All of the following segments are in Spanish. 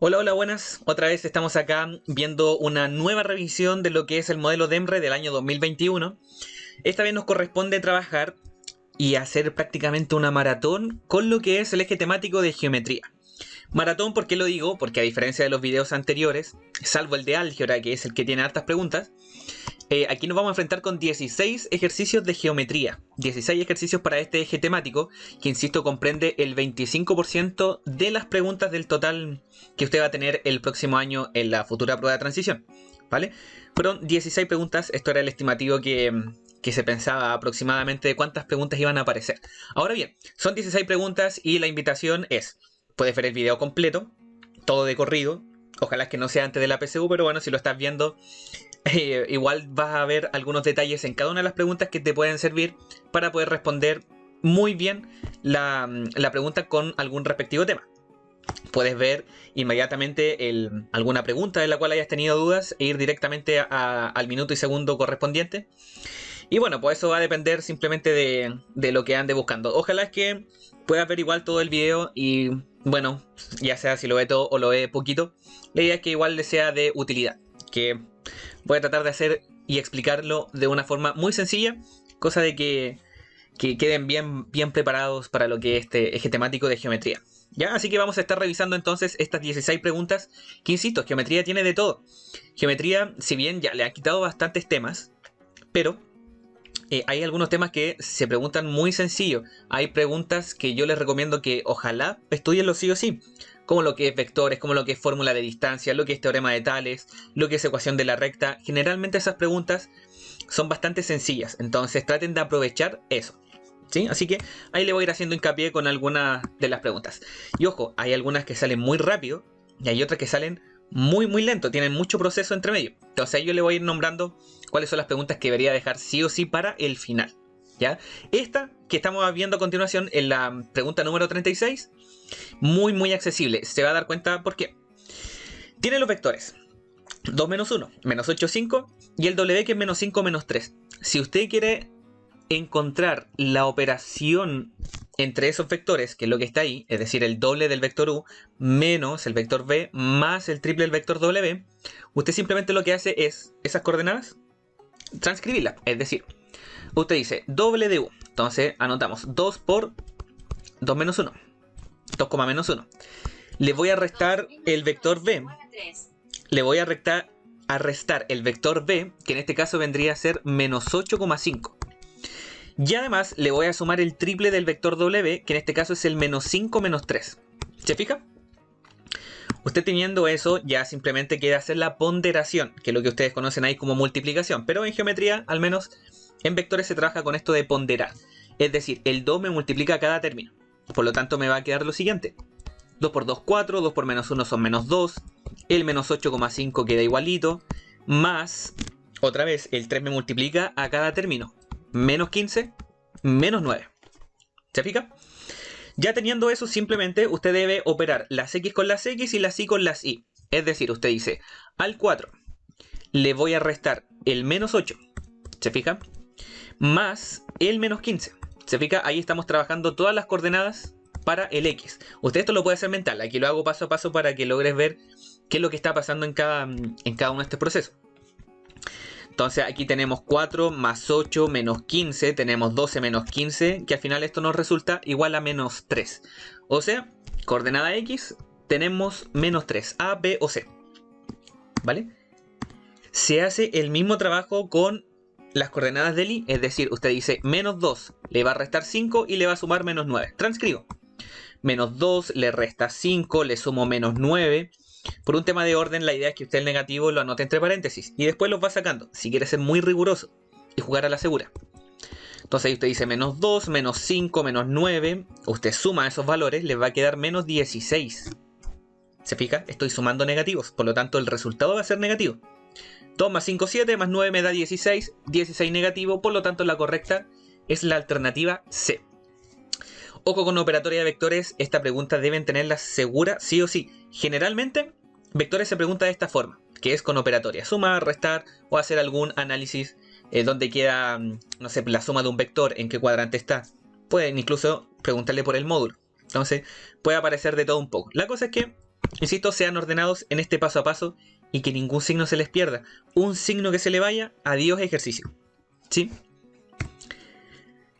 Hola, hola, buenas. Otra vez estamos acá viendo una nueva revisión de lo que es el modelo DEMRE del año 2021. Esta vez nos corresponde trabajar y hacer prácticamente una maratón con lo que es el eje temático de geometría. Maratón, ¿por qué lo digo? Porque a diferencia de los videos anteriores, salvo el de álgebra, que es el que tiene hartas preguntas, aquí nos vamos a enfrentar con 16 ejercicios de geometría. 16 ejercicios para este eje temático, que insisto comprende el 25% de las preguntas del total que usted va a tener el próximo año en la futura prueba de transición. ¿Vale? Fueron 16 preguntas, esto era el estimativo que se pensaba aproximadamente de cuántas preguntas iban a aparecer. Ahora bien, son 16 preguntas y la invitación es, puedes ver el video completo, todo de corrido, ojalá que no sea antes de la PSU, pero bueno, si lo estás viendo igual vas a ver algunos detalles en cada una de las preguntas que te pueden servir para poder responder muy bien la pregunta con algún respectivo tema. Puedes ver inmediatamente alguna pregunta de la cual hayas tenido dudas e ir directamente al minuto y segundo correspondiente. Y bueno, pues eso va a depender simplemente de lo que ande buscando. Ojalá es que puedas ver igual todo el video y bueno, ya sea si lo ve todo o lo ve poquito, la idea es que igual le sea de utilidad. Que voy a tratar de hacer y explicarlo de una forma muy sencilla, cosa de que queden bien preparados para lo que es este eje temático de geometría. ¿Ya? Así que vamos a estar revisando entonces estas 16 preguntas, que insisto, geometría tiene de todo. Geometría, si bien ya le ha quitado bastantes temas, pero hay algunos temas que se preguntan muy sencillo. Hay preguntas que yo les recomiendo que ojalá estudienlo sí o sí, como lo que es vectores, como lo que es fórmula de distancia, lo que es teorema de Tales, lo que es ecuación de la recta. Generalmente esas preguntas son bastante sencillas, entonces traten de aprovechar eso. ¿Sí? Así que ahí le voy a ir haciendo hincapié con algunas de las preguntas. Y ojo, hay algunas que salen muy rápido y hay otras que salen muy lento, tienen mucho proceso entre medio. Entonces ahí yo le voy a ir nombrando cuáles son las preguntas que debería dejar sí o sí para el final. ¿Ya? Esta que estamos viendo a continuación en la pregunta número 36, muy accesible. Se va a dar cuenta por qué. Tiene los vectores 2 menos 1, menos 8, 5 y el W que es menos 5, menos 3. Si usted quiere encontrar la operación entre esos vectores, que es lo que está ahí, es decir, el doble del vector u menos el vector v más el triple del vector w, usted simplemente lo que hace es esas coordenadas transcribirlas. Es decir, usted dice doble de u, entonces anotamos 2 por 2 menos 1, 2, menos 1. Le voy a restar el vector v, le voy a restar el vector v, que en este caso vendría a ser menos 8,5. Y además le voy a sumar el triple del vector w, que en este caso es el menos 5 menos 3. ¿Se fija? Usted teniendo eso ya simplemente queda hacer la ponderación, que es lo que ustedes conocen ahí como multiplicación. Pero en geometría, al menos en vectores, se trabaja con esto de ponderar. Es decir, el 2 me multiplica cada término. Por lo tanto me va a quedar lo siguiente. 2 por 2, 4, 2 por menos 1 son menos 2. El menos 8,5 queda igualito. Más, otra vez, el 3 me multiplica a cada término. Menos 15, menos 9. ¿Se fija? Ya teniendo eso, simplemente usted debe operar las x con las x y las y con las y. Es decir, usted dice, al 4 le voy a restar el menos 8. ¿Se fija? Más el menos 15. ¿Se fija? Ahí estamos trabajando todas las coordenadas para el x. Usted esto lo puede hacer mental. Aquí lo hago paso a paso para que logres ver qué es lo que está pasando en cada uno de estos procesos. Entonces aquí tenemos 4 más 8 menos 15, tenemos 12 menos 15, que al final esto nos resulta igual a menos 3. O sea, coordenada x tenemos menos 3, A, B o C. ¿Vale? Se hace el mismo trabajo con las coordenadas del y, es decir, usted dice menos 2, le va a restar 5 y le va a sumar menos 9. Transcribo. Menos 2 le resta 5, le sumo menos 9. Por un tema de orden, la idea es que usted el negativo lo anote entre paréntesis y después los va sacando, si quiere ser muy riguroso y jugar a la segura. Entonces ahí usted dice menos 2, menos 5, menos 9. Usted suma esos valores, les va a quedar menos 16. ¿Se fija? Estoy sumando negativos, por lo tanto el resultado va a ser negativo. 2 más 5, 7, más 9 me da 16. 16 negativo, por lo tanto la correcta es la alternativa C. Ojo con operatoria de vectores, esta pregunta deben tenerla segura sí o sí. Generalmente, vectores se pregunta de esta forma, que es con operatoria. Sumar, restar o hacer algún análisis donde queda, no sé, la suma de un vector, en qué cuadrante está. Pueden incluso preguntarle por el módulo. Entonces, puede aparecer de todo un poco. La cosa es que Insisto, sean ordenados en este paso a paso y que ningún signo se les pierda. Un signo que se le vaya, adiós ejercicio. ¿Sí?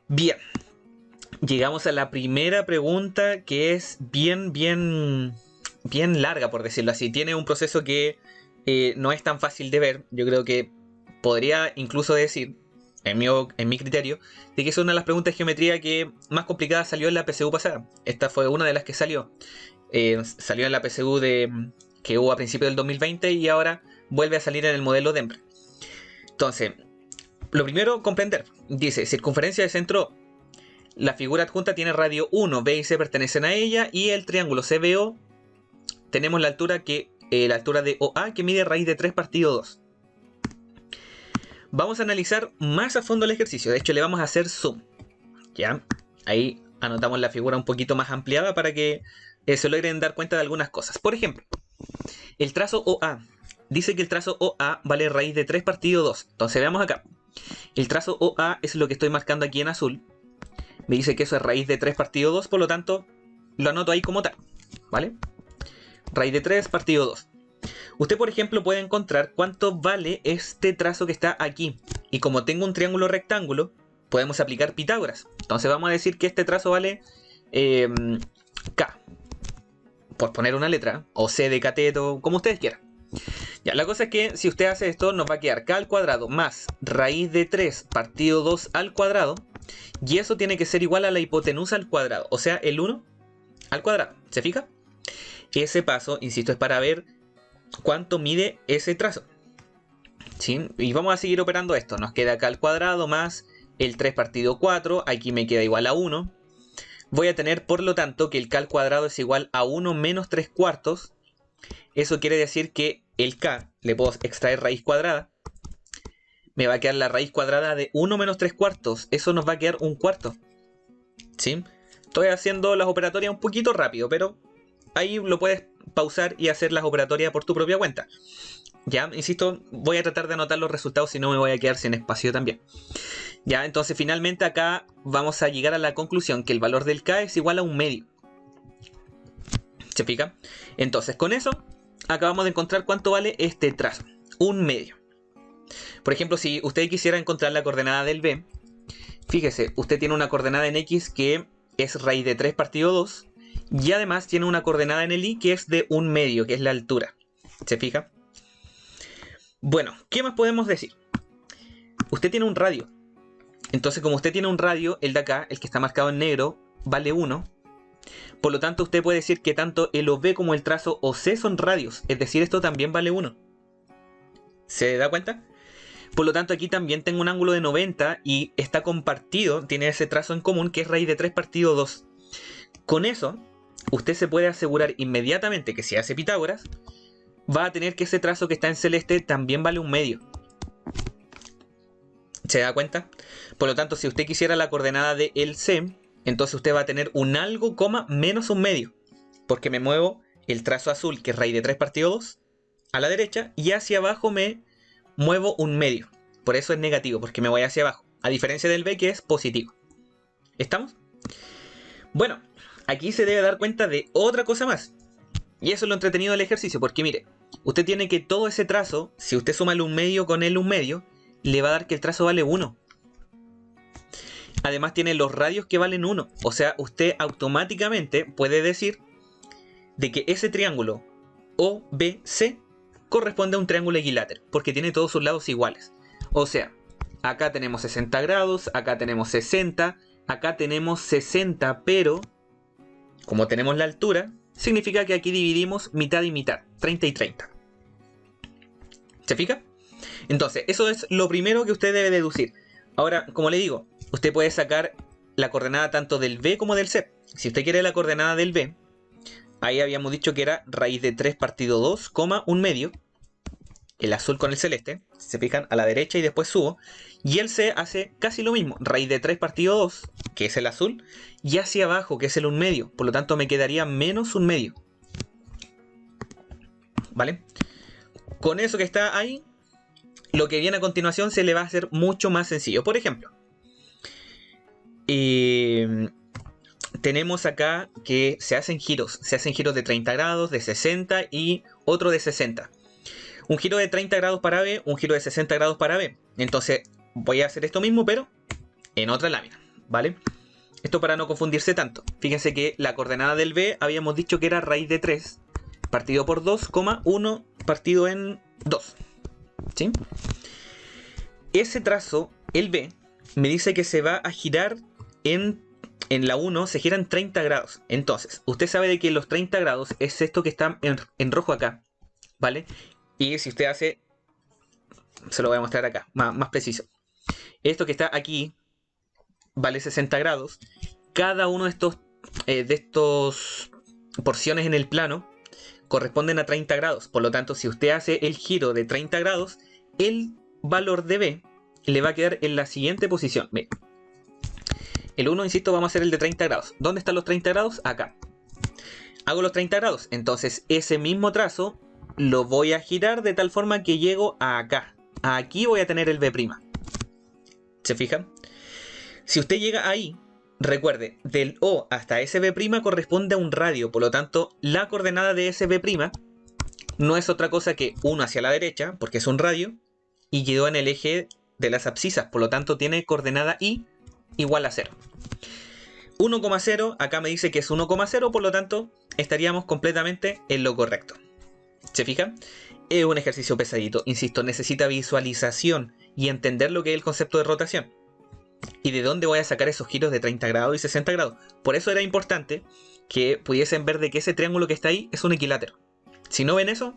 Bien. Llegamos a la primera pregunta, que es bien larga, por decirlo así. Tiene un proceso que no es tan fácil de ver. Yo creo que podría incluso decir, en mi criterio, de que es una de las preguntas de geometría que más complicada salió en la PSU pasada. Esta fue una de las que salió. Salió en la PSU que hubo a principios del 2020 y ahora vuelve a salir en el modelo DEMRE. Entonces, lo primero, comprender. Dice, circunferencia de centro. La figura adjunta tiene radio 1, B y C pertenecen a ella, y el triángulo CBO tenemos la altura de OA, que mide raíz de 3 partido 2. Vamos a analizar más a fondo el ejercicio. De hecho, le vamos a hacer zoom. ¿Ya? Ahí anotamos la figura un poquito más ampliada para que se logren dar cuenta de algunas cosas. Por ejemplo, el trazo OA. Dice que el trazo OA vale raíz de 3 partido 2. Entonces veamos acá. El trazo OA es lo que estoy marcando aquí en azul. Me dice que eso es raíz de 3 partido 2, por lo tanto, lo anoto ahí como tal. ¿Vale? Raíz de 3 partido 2. Usted, por ejemplo, puede encontrar cuánto vale este trazo que está aquí. Y como tengo un triángulo rectángulo, podemos aplicar Pitágoras. Entonces vamos a decir que este trazo vale K. Por poner una letra. O C de cateto, como ustedes quieran. Ya, la cosa es que si usted hace esto, nos va a quedar K al cuadrado más raíz de 3 partido 2 al cuadrado. Y eso tiene que ser igual a la hipotenusa al cuadrado. O sea, el 1 al cuadrado. ¿Se fija? Ese paso, insisto, es para ver cuánto mide ese trazo. ¿Sí? Y vamos a seguir operando esto. Nos queda K al cuadrado más el 3 partido 4. Aquí me queda igual a 1. Voy a tener, por lo tanto, que el K al cuadrado es igual a 1 menos 3 cuartos. Eso quiere decir que el K le puedo extraer raíz cuadrada. Me va a quedar la raíz cuadrada de 1 menos 3 cuartos. Eso nos va a quedar un cuarto. ¿Sí? Estoy haciendo las operatorias un poquito rápido, pero ahí lo puedes pausar y hacer las operatorias por tu propia cuenta. Ya, insisto, voy a tratar de anotar los resultados, si no me voy a quedar sin espacio también. Ya, entonces finalmente acá vamos a llegar a la conclusión que el valor del K es igual a un medio. ¿Se fija? Entonces con eso acabamos de encontrar cuánto vale este trazo. Un medio. Por ejemplo, si usted quisiera encontrar la coordenada del B, fíjese, usted tiene una coordenada en X que es raíz de 3 partido 2, y además tiene una coordenada en el Y que es de un medio, que es la altura. ¿Se fija? Bueno, ¿qué más podemos decir? Usted tiene un radio. Entonces, como usted tiene un radio, el de acá, el que está marcado en negro, vale 1. Por lo tanto, usted puede decir que tanto el OB como el trazo OC son radios. Es decir, esto también vale 1. ¿Se da cuenta? Por lo tanto, aquí también tengo un ángulo de 90 y está compartido, tiene ese trazo en común que es raíz de 3 partido 2. Con eso, usted se puede asegurar inmediatamente que si hace Pitágoras, va a tener que ese trazo que está en celeste también vale un medio. ¿Se da cuenta? Por lo tanto, si usted quisiera la coordenada de el C, entonces usted va a tener un algo, coma, menos un medio. Porque me muevo el trazo azul, que es raíz de 3 partido 2, a la derecha, y hacia abajo me muevo un medio. Por eso es negativo, porque me voy hacia abajo. A diferencia del B, que es positivo. ¿Estamos? Bueno, aquí se debe dar cuenta de otra cosa más. Y eso es lo entretenido del ejercicio, porque mire, usted tiene que todo ese trazo, si usted suma el un medio con el un medio, le va a dar que el trazo vale 1. Además tiene los radios que valen 1. O sea, usted automáticamente puede decir de que ese triángulo OBC corresponde a un triángulo equilátero, porque tiene todos sus lados iguales. O sea, acá tenemos 60 grados, acá tenemos 60, acá tenemos 60, pero como tenemos la altura, significa que aquí dividimos mitad y mitad, 30 y 30. ¿Se fija? Entonces, eso es lo primero que usted debe deducir. Ahora, como le digo, usted puede sacar la coordenada tanto del B como del C. Si usted quiere la coordenada del B, ahí habíamos dicho que era raíz de 3 partido 2, un medio. El azul con el celeste, se fijan, a la derecha y después subo. Y el C hace casi lo mismo, raíz de 3 partido 2, que es el azul, y hacia abajo, que es el un medio. Por lo tanto, me quedaría menos un medio. ¿Vale? Con eso que está ahí, lo que viene a continuación se le va a hacer mucho más sencillo. Por ejemplo, tenemos acá que se hacen giros de 30 grados, de 60 y otro de 60. Un giro de 30 grados para B, un giro de 60 grados para B. Entonces voy a hacer esto mismo, pero en otra lámina, ¿vale? Esto para no confundirse tanto. Fíjense que la coordenada del B habíamos dicho que era raíz de 3 partido por 2, 1 partido en 2. ¿Sí? Ese trazo, el B, me dice que se va a girar en la 1, se gira en 30 grados. Entonces, usted sabe de que los 30 grados es esto que está en rojo acá, ¿vale? Y si usted hace, se lo voy a mostrar acá, más preciso. Esto que está aquí vale 60 grados. Cada uno de estos porciones en el plano corresponden a 30 grados. Por lo tanto, si usted hace el giro de 30 grados, el valor de B le va a quedar en la siguiente posición. Bien. El 1, insisto, vamos a hacer el de 30 grados. ¿Dónde están los 30 grados? Acá. Hago los 30 grados. Entonces, ese mismo trazo lo voy a girar de tal forma que llego a acá. Aquí voy a tener el B'. ¿Se fijan? Si usted llega ahí, recuerde, del O hasta ese B' corresponde a un radio. Por lo tanto, la coordenada de ese B' no es otra cosa que 1 hacia la derecha, porque es un radio, y quedó en el eje de las abscisas. Por lo tanto, tiene coordenada I igual a 0. 1,0, acá me dice que es 1,0, por lo tanto, estaríamos completamente en lo correcto. ¿Se fijan? Es un ejercicio pesadito, insisto, necesita visualización y entender lo que es el concepto de rotación. ¿Y de dónde voy a sacar esos giros de 30 grados y 60 grados? Por eso era importante que pudiesen ver de que ese triángulo que está ahí es un equilátero. Si no ven eso,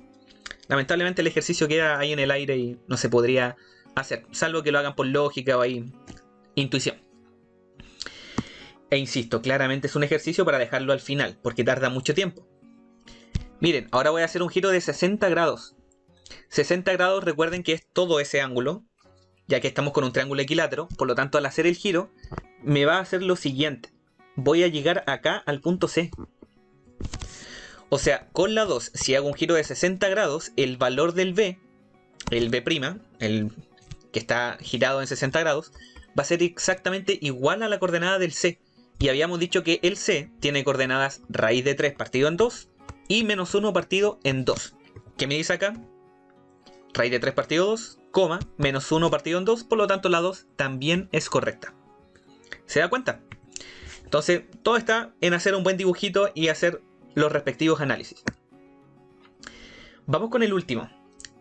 lamentablemente el ejercicio queda ahí en el aire y no se podría hacer, salvo que lo hagan por lógica o ahí intuición. E insisto, claramente es un ejercicio para dejarlo al final, porque tarda mucho tiempo. Miren, ahora voy a hacer un giro de 60 grados. 60 grados, recuerden que es todo ese ángulo, ya que estamos con un triángulo equilátero. Por lo tanto, al hacer el giro, me va a hacer lo siguiente. Voy a llegar acá al punto C. O sea, con la 2, si hago un giro de 60 grados, el valor del B, el B', el que está girado en 60 grados, va a ser exactamente igual a la coordenada del C. Y habíamos dicho que el C tiene coordenadas raíz de 3 partido en 2 y menos 1 partido en 2. ¿Qué me dice acá? Raíz de 3 partido 2, menos 1 partido en 2, por lo tanto la 2 también es correcta. ¿Se da cuenta? Entonces, todo está en hacer un buen dibujito y hacer los respectivos análisis. Vamos con el último.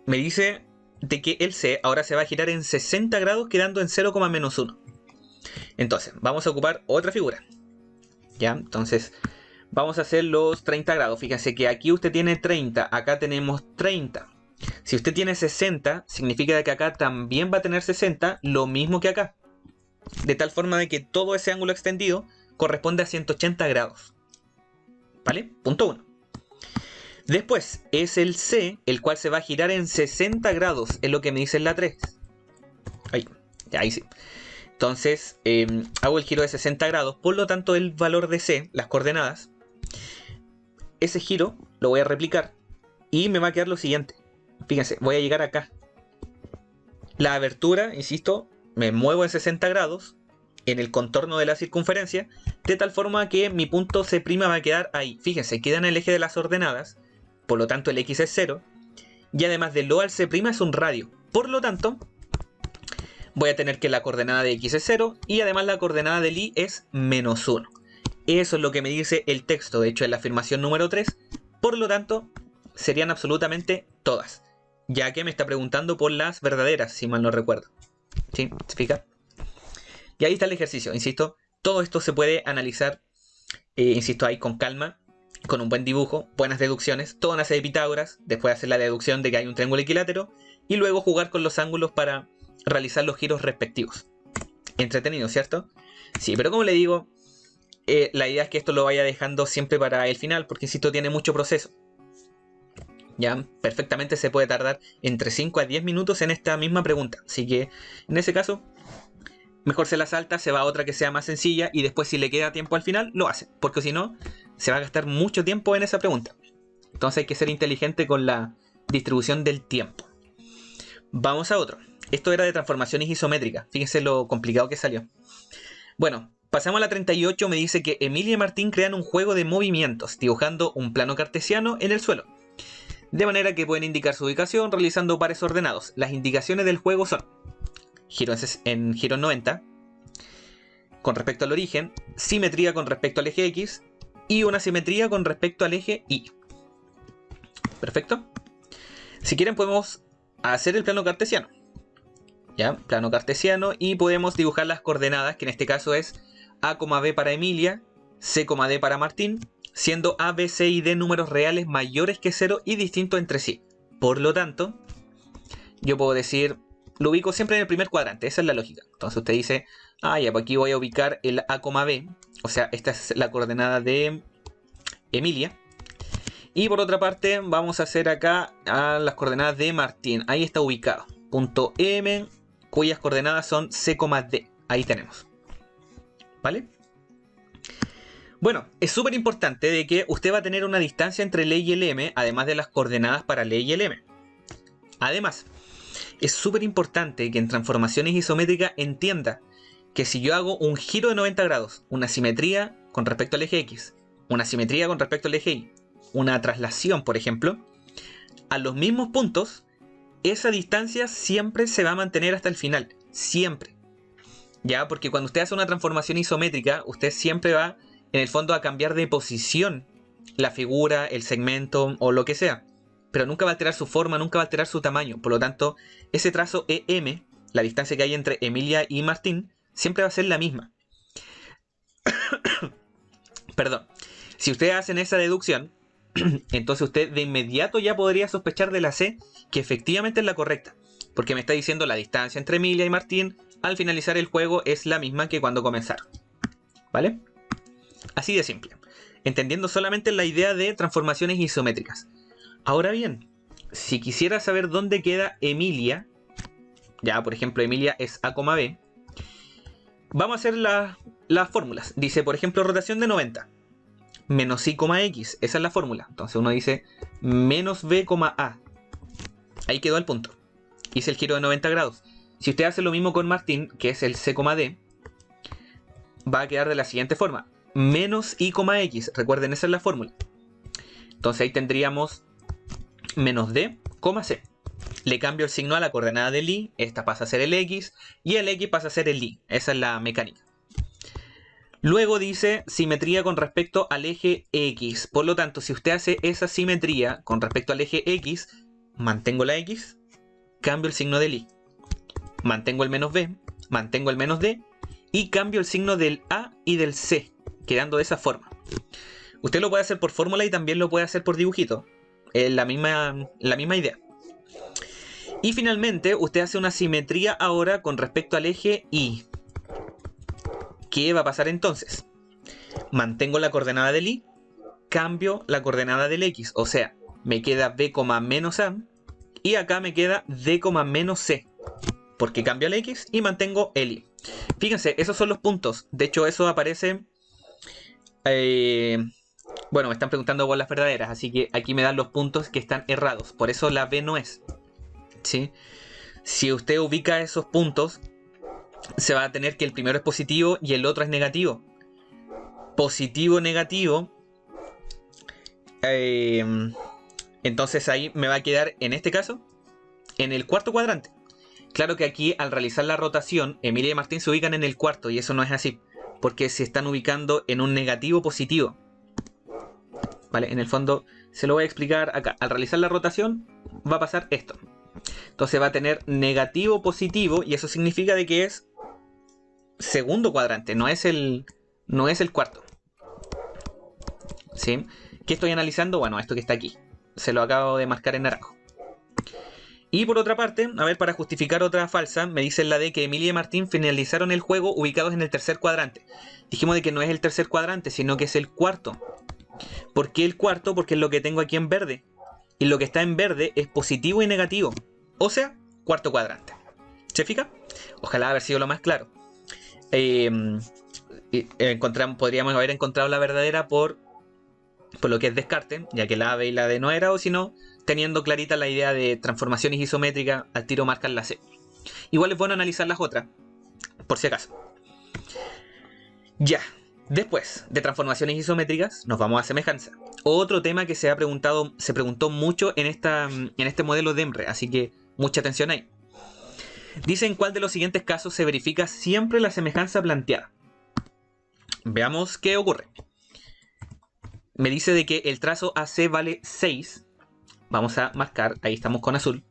Me dice de que el C ahora se va a girar en 60 grados quedando en 0,-1. Entonces, vamos a ocupar otra figura. ¿Ya? Entonces, vamos a hacer los 30 grados. Fíjense que aquí usted tiene 30, acá tenemos 30. Si usted tiene 60, significa que acá también va a tener 60, lo mismo que acá. De tal forma de que todo ese ángulo extendido corresponde a 180 grados. ¿Vale? Punto 1. Después es el C, el cual se va a girar en 60 grados, es lo que me dice en la 3. Ahí sí. Entonces, hago el giro de 60 grados, por lo tanto el valor de C, las coordenadas, ese giro lo voy a replicar y me va a quedar lo siguiente. Fíjense, voy a llegar acá. La abertura, insisto, me muevo en 60 grados en el contorno de la circunferencia, de tal forma que mi punto C' va a quedar ahí. Fíjense, queda en el eje de las ordenadas, por lo tanto el X es 0, y además del O al C' es un radio. Por lo tanto, voy a tener que la coordenada de X es 0, y además la coordenada del Y es menos 1. Eso es lo que me dice el texto, de hecho en la afirmación número 3, por lo tanto, serían absolutamente todas, ya que me está preguntando por las verdaderas, si mal no recuerdo. ¿Sí? ¿Se fija? Y ahí está el ejercicio, insisto, todo esto se puede analizar, insisto, ahí con calma, con un buen dibujo, buenas deducciones, todo nace de Pitágoras, después hacer la deducción de que hay un triángulo equilátero, y luego jugar con los ángulos para realizar los giros respectivos. Entretenido, ¿cierto? Sí, pero como le digo, la idea es que esto lo vaya dejando siempre para el final, porque insisto, tiene mucho proceso. Ya, perfectamente se puede tardar entre 5 a 10 minutos en esta misma pregunta. Así que, en ese caso, mejor se la salta, se va a otra que sea más sencilla y después si le queda tiempo al final, lo hace. Porque si no, se va a gastar mucho tiempo en esa pregunta. Entonces hay que ser inteligente con la distribución del tiempo. Vamos a otro. Esto era de transformaciones isométricas. Fíjense lo complicado que salió. Bueno, Pasamos a la 38, me dice que Emilia y Martín crean un juego de movimientos, dibujando un plano cartesiano en el suelo. De manera que pueden indicar su ubicación realizando pares ordenados. Las indicaciones del juego son giro en giro en 90, con respecto al origen, simetría con respecto al eje X y una simetría con respecto al eje Y. Perfecto. Si quieren podemos hacer el plano cartesiano. ¿Ya? Plano cartesiano, y podemos dibujar las coordenadas, que en este caso es A, B para Emilia, C, D para Martín, siendo A, B, C y D números reales mayores que 0 y distintos entre sí. Por lo tanto, yo puedo decir, lo ubico siempre en el primer cuadrante, esa es la lógica. Entonces usted dice, ya, pues aquí voy a ubicar el A, B, o sea, esta es la coordenada de Emilia. Y por otra parte, vamos a hacer acá las coordenadas de Martín. Ahí está ubicado. Punto M, cuyas coordenadas son C, D. Ahí tenemos. ¿Vale? Bueno, es súper importante de que usted va a tener una distancia entre el E y el M, además de las coordenadas para el E y el M. Además, es súper importante que en transformaciones isométricas entienda que si yo hago un giro de 90 grados, una simetría con respecto al eje X, una simetría con respecto al eje Y, una traslación, por ejemplo, a los mismos puntos, esa distancia siempre se va a mantener hasta el final. Siempre. ¿Ya? Porque cuando usted hace una transformación isométrica, usted siempre va, en el fondo, a cambiar de posición la figura, el segmento o lo que sea. Pero nunca va a alterar su forma, nunca va a alterar su tamaño. Por lo tanto, ese trazo EM, la distancia que hay entre Emilia y Martín, siempre va a ser la misma. Perdón. Si ustedes hacen esa deducción, entonces usted de inmediato ya podría sospechar de la C que efectivamente es la correcta. Porque me está diciendo la distancia entre Emilia y Martín al finalizar el juego es la misma que cuando comenzaron. ¿Vale? Así de simple. Entendiendo solamente la idea de transformaciones isométricas. Ahora bien, si quisiera saber dónde queda Emilia, ya por ejemplo Emilia es A, B, vamos a hacer las fórmulas. Dice, por ejemplo, rotación de 90. Menos I, X. Esa es la fórmula. Entonces uno dice menos B, A. Ahí quedó el punto. Hice el giro de 90 grados. Si usted hace lo mismo con Martín, que es el C, D, va a quedar de la siguiente forma. Menos I, X. Recuerden, esa es la fórmula. Entonces ahí tendríamos menos D, C. Le cambio el signo a la coordenada del Y. Esta pasa a ser el X. Y el X pasa a ser el Y. Esa es la mecánica. Luego dice simetría con respecto al eje X. Por lo tanto, si usted hace esa simetría con respecto al eje X, mantengo la X, cambio el signo del Y. Mantengo el menos B, mantengo el menos D y cambio el signo del A y del C, quedando de esa forma. Usted lo puede hacer por fórmula y también lo puede hacer por dibujito. Es la misma idea. Y finalmente, usted hace una simetría ahora con respecto al eje Y. ¿Qué va a pasar entonces? Mantengo la coordenada del Y, cambio la coordenada del X, o sea, me queda B, menos A, y acá me queda D, menos C, porque cambio el X y mantengo el Y. Fíjense, esos son los puntos. De hecho, eso aparece... bueno, me están preguntando bolas verdaderas, así que aquí me dan los puntos que están errados. Por eso la B no es. ¿Sí? Si usted ubica esos puntos, se va a tener que el primero es positivo y el otro es negativo. Positivo, negativo. Entonces ahí me va a quedar, en este caso, en el cuarto cuadrante. Claro que aquí, al realizar la rotación, Emilia y Martín se ubican en el cuarto, y eso no es así, porque se están ubicando en un negativo positivo. ¿Vale? En el fondo, se lo voy a explicar acá. Al realizar la rotación, va a pasar esto. Entonces va a tener negativo positivo, y eso significa de que es segundo cuadrante, no es el cuarto. ¿Sí? ¿Qué estoy analizando? Bueno, esto que está aquí. Se lo acabo de marcar en naranjo. Y por otra parte, a ver, para justificar otra falsa, me dice la D que Emilia y Martín finalizaron el juego ubicados en el tercer cuadrante. Dijimos de que no es el tercer cuadrante, sino que es el cuarto. ¿Por qué el cuarto? Porque es lo que tengo aquí en verde. Y lo que está en verde es positivo y negativo. O sea, cuarto cuadrante. ¿Se fija? Ojalá haber sido lo más claro. Podríamos haber encontrado la verdadera por lo que es descarte, ya que la A, B y la D no era, o si no, teniendo clarita la idea de transformaciones isométricas, al tiro marcan la C. Igual es bueno analizar las otras, por si acaso. Ya, después de transformaciones isométricas, nos vamos a semejanza. Otro tema que se preguntó mucho en este modelo de EMRE, así que mucha atención ahí. Dice en cuál de los siguientes casos se verifica siempre la semejanza planteada. Veamos qué ocurre. Me dice de que el trazo AC vale 6. Vamos a marcar, ahí estamos con azul.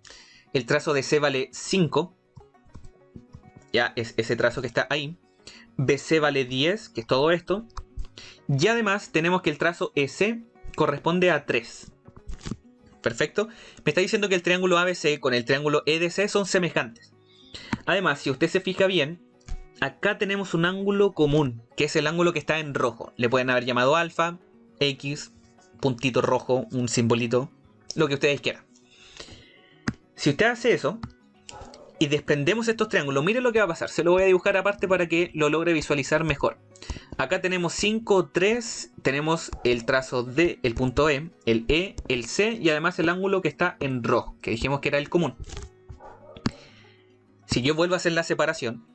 El trazo de C vale 5. Ya es ese trazo que está ahí. BC vale 10, que es todo esto. Y además tenemos que el trazo EC corresponde a 3. Perfecto. Me está diciendo que el triángulo ABC con el triángulo EDC son semejantes. Además, si usted se fija bien, acá tenemos un ángulo común, que es el ángulo que está en rojo. Le pueden haber llamado alfa, X, puntito rojo, un simbolito, lo que ustedes quieran. Si usted hace eso y desprendemos estos triángulos, miren lo que va a pasar. Se lo voy a dibujar aparte para que lo logre visualizar mejor. Acá tenemos 5, 3, tenemos el trazo D, el punto E, el C y además el ángulo que está en rojo, que dijimos que era el común. Si yo vuelvo a hacer la separación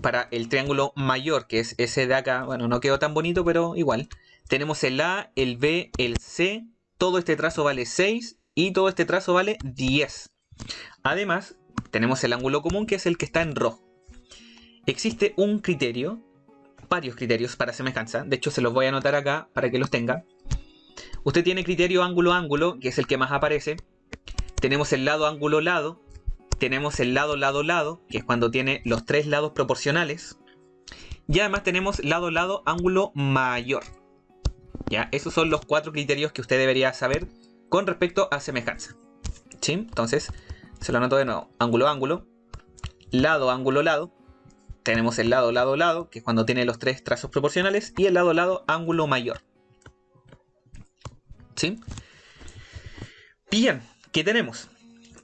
para el triángulo mayor, que es ese de acá, bueno, no quedó tan bonito, pero igual. Tenemos el A, el B, el C, todo este trazo vale 6 y todo este trazo vale 10. Además, tenemos el ángulo común, que es el que está en rojo. Existe un criterio, varios criterios para semejanza, de hecho se los voy a anotar acá para que los tenga. Usted tiene criterio ángulo-ángulo, que es el que más aparece. Tenemos el lado ángulo-lado. Tenemos el lado, lado, lado, que es cuando tiene los tres lados proporcionales. Y además tenemos lado, lado, ángulo mayor. ¿Ya? Esos son los 4 criterios que usted debería saber con respecto a semejanza. ¿Sí? Entonces, se lo anoto de nuevo. Ángulo, ángulo. Lado, ángulo, lado. Tenemos el lado, lado, lado, que es cuando tiene los tres trazos proporcionales. Y el lado, lado, ángulo mayor. ¿Sí? Bien, ¿qué tenemos?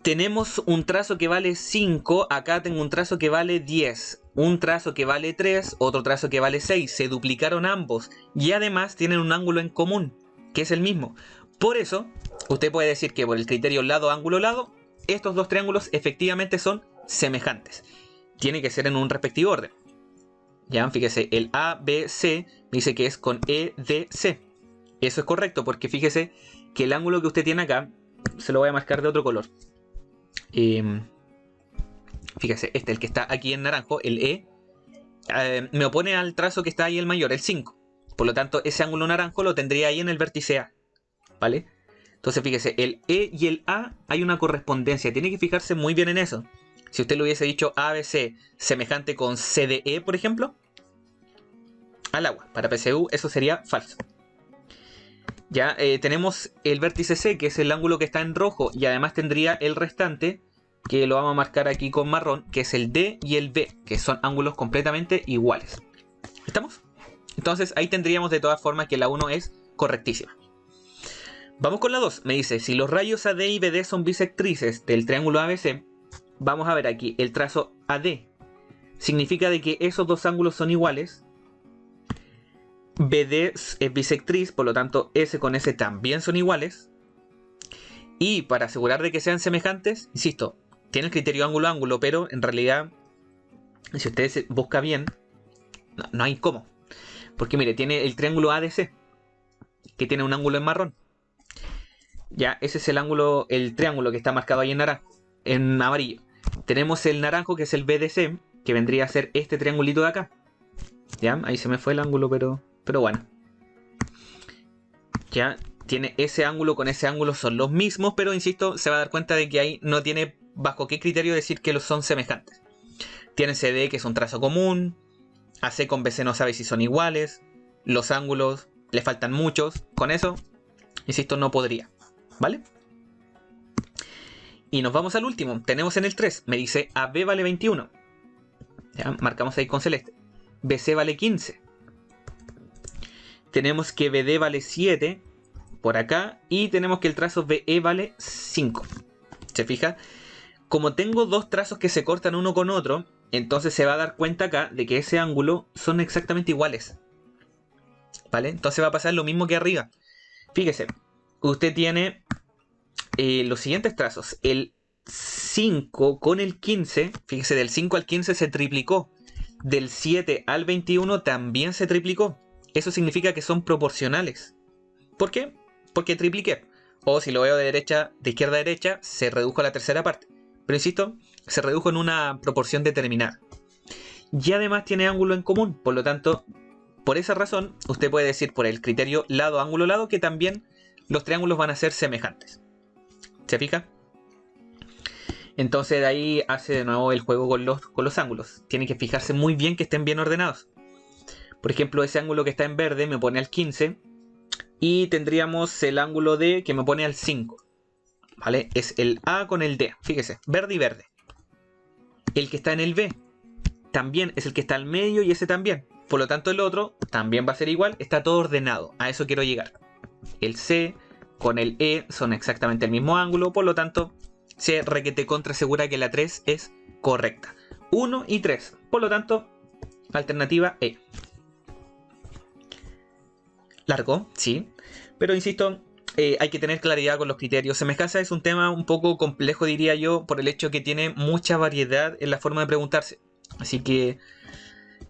Tenemos un trazo que vale 5, acá tengo un trazo que vale 10, un trazo que vale 3, otro trazo que vale 6, se duplicaron ambos y además tienen un ángulo en común, que es el mismo. Por eso, usted puede decir que por el criterio lado, ángulo, lado, estos dos triángulos efectivamente son semejantes. Tiene que ser en un respectivo orden. Ya, fíjese, el ABC dice que es con EDC. Eso es correcto porque fíjese que el ángulo que usted tiene acá, se lo voy a marcar de otro color. Fíjese, el que está aquí en naranjo, el E, me opone al trazo que está ahí el mayor, el 5. Por lo tanto, ese ángulo naranjo lo tendría ahí en el vértice A. ¿Vale? Entonces, fíjese, el E y el A hay una correspondencia. Tiene que fijarse muy bien en eso. Si usted le hubiese dicho ABC semejante con CDE, por ejemplo, al agua. Para PCU eso sería falso. Ya tenemos el vértice C, que es el ángulo que está en rojo, y además tendría el restante, que lo vamos a marcar aquí con marrón, que es el D y el B, que son ángulos completamente iguales. ¿Estamos? Entonces ahí tendríamos de todas formas que la 1 es correctísima. Vamos con la 2. Me dice, si los rayos AD y BD son bisectrices del triángulo ABC, vamos a ver aquí el trazo AD. Significa de que esos dos ángulos son iguales. BD es bisectriz, por lo tanto S con S también son iguales. Y para asegurar de que sean semejantes, insisto, tiene el criterio ángulo-ángulo, pero en realidad, si ustedes buscan bien, no hay cómo. Porque mire, tiene el triángulo ADC, que tiene un ángulo en marrón. Ya, ese es el ángulo, el triángulo que está marcado ahí en naranjo, en amarillo. Tenemos el naranjo, que es el BDC, que vendría a ser este triangulito de acá. Ya, ahí se me fue el ángulo, pero bueno. Ya, tiene ese ángulo con ese ángulo, son los mismos, pero insisto, se va a dar cuenta de que ahí no tiene bajo qué criterio decir que los son semejantes. Tiene CD, que es un trazo común. AC con BC no sabe si son iguales. Los ángulos le faltan muchos. Con eso, insisto, no podría. ¿Vale? Y nos vamos al último. Tenemos en el 3. Me dice AB vale 21. Ya, marcamos ahí con celeste. BC vale 15. Tenemos que BD vale 7 por acá. Y tenemos que el trazo BE vale 5. ¿Se fija? Como tengo dos trazos que se cortan uno con otro, entonces se va a dar cuenta acá de que ese ángulo son exactamente iguales. ¿Vale? Entonces va a pasar lo mismo que arriba. Fíjese, usted tiene los siguientes trazos. El 5 con el 15, fíjese, del 5 al 15 se triplicó. del 7 al 21 también se triplicó. Eso significa que son proporcionales. ¿Por qué? Porque tripliqué. O si lo veo de izquierda a derecha, se redujo a la tercera parte. Pero insisto, se redujo en una proporción determinada. Y además tiene ángulo en común. Por lo tanto, por esa razón, usted puede decir por el criterio lado, ángulo, lado, que también los triángulos van a ser semejantes. ¿Se fija? Entonces de ahí hace de nuevo el juego con los ángulos. Tiene que fijarse muy bien que estén bien ordenados. Por ejemplo, ese ángulo que está en verde me pone al 15. Y tendríamos el ángulo D que me pone al 5. ¿Vale? Es el A con el D. Fíjese, verde y verde. El que está en el B también es el que está al medio y ese también. Por lo tanto el otro también va a ser igual. Está todo ordenado. A eso quiero llegar. El C con el E son exactamente el mismo ángulo. Por lo tanto, se requete contra segura que la 3 es correcta. 1 y 3. Por lo tanto, alternativa E. Largo, sí. Pero insisto, hay que tener claridad con los criterios. Semejanza es un tema un poco complejo, diría yo, por el hecho que tiene mucha variedad en la forma de preguntarse. Así que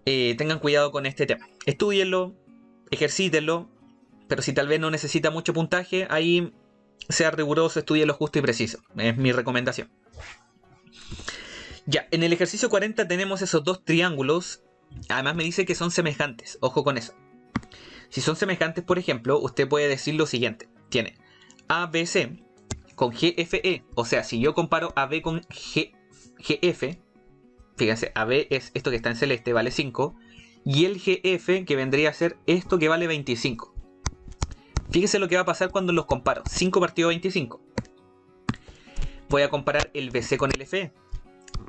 tengan cuidado con este tema. Estúdienlo, ejercítenlo, pero si tal vez no necesita mucho puntaje, ahí sea riguroso, estúdienlo justo y preciso. Es mi recomendación. Ya, en el ejercicio 40 tenemos esos dos triángulos. Además me dice que son semejantes. Ojo con eso. Si son semejantes, por ejemplo, usted puede decir lo siguiente. Tiene ABC con GFE. O sea, si yo comparo AB con GF, fíjense, AB es esto que está en celeste, vale 5. Y el GF, que vendría a ser esto que vale 25. Fíjese lo que va a pasar cuando los comparo. 5 partido 25. Voy a comparar el BC con el FE.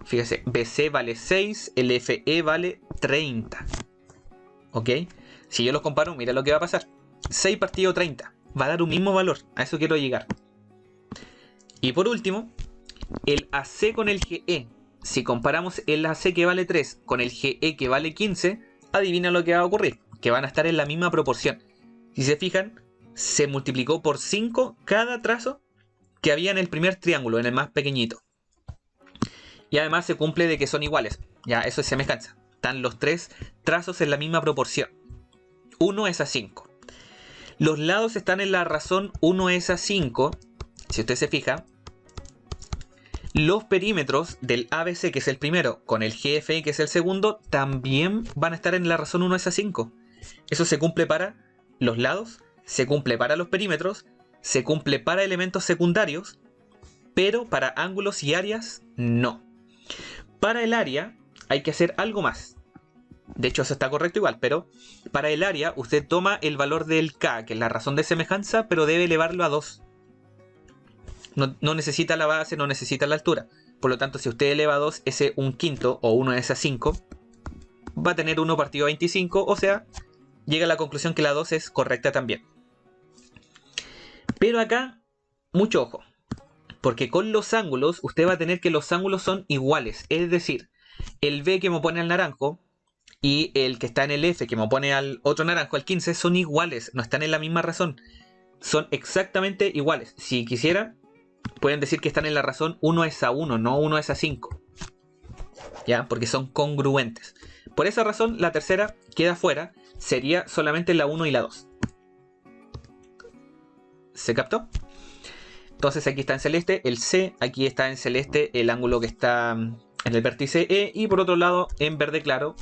Fíjese, BC vale 6, el FE vale 30. ¿Ok? Si yo los comparo, mira lo que va a pasar. 6 partido 30. Va a dar un mismo valor. A eso quiero llegar. Y por último, el AC con el GE. Si comparamos el AC que vale 3 con el GE que vale 15, adivina lo que va a ocurrir. Que van a estar en la misma proporción. Si se fijan, se multiplicó por 5 cada trazo que había en el primer triángulo, en el más pequeñito. Y además se cumple de que son iguales. Ya, eso es semejanza. Están los tres trazos en la misma proporción. 1 es a 5. Los lados están en la razón 1 es a 5. Si usted se fija, los perímetros del ABC, que es el primero, con el GFE, que es el segundo, también van a estar en la razón 1 es a 5. Eso se cumple para los lados, se cumple para los perímetros, se cumple para elementos secundarios, pero para ángulos y áreas no. Para el área hay que hacer algo más. De hecho, eso está correcto igual, pero para el área usted toma el valor del K, que es la razón de semejanza, pero debe elevarlo a 2. No necesita la base, no necesita la altura. Por lo tanto, si usted eleva a 2, ese 1/5 o 1 es a 5, va a tener 1 partido a 25, o sea, llega a la conclusión que la 2 es correcta también. Pero acá, mucho ojo, porque con los ángulos, usted va a tener que los ángulos son iguales. Es decir, el B que me pone al naranjo y el que está en el F que me pone al otro naranjo, al 15, son iguales, no están en la misma razón. Son exactamente iguales. Si quisiera, pueden decir que están en la razón 1 es a 1, no 1 es a 5. ¿Ya? Porque son congruentes. Por esa razón, la tercera queda fuera. Sería solamente la 1 y la 2. ¿Se captó? Entonces aquí está en celeste el C, aquí está en celeste el ángulo que está en el vértice E, y por otro lado en verde claro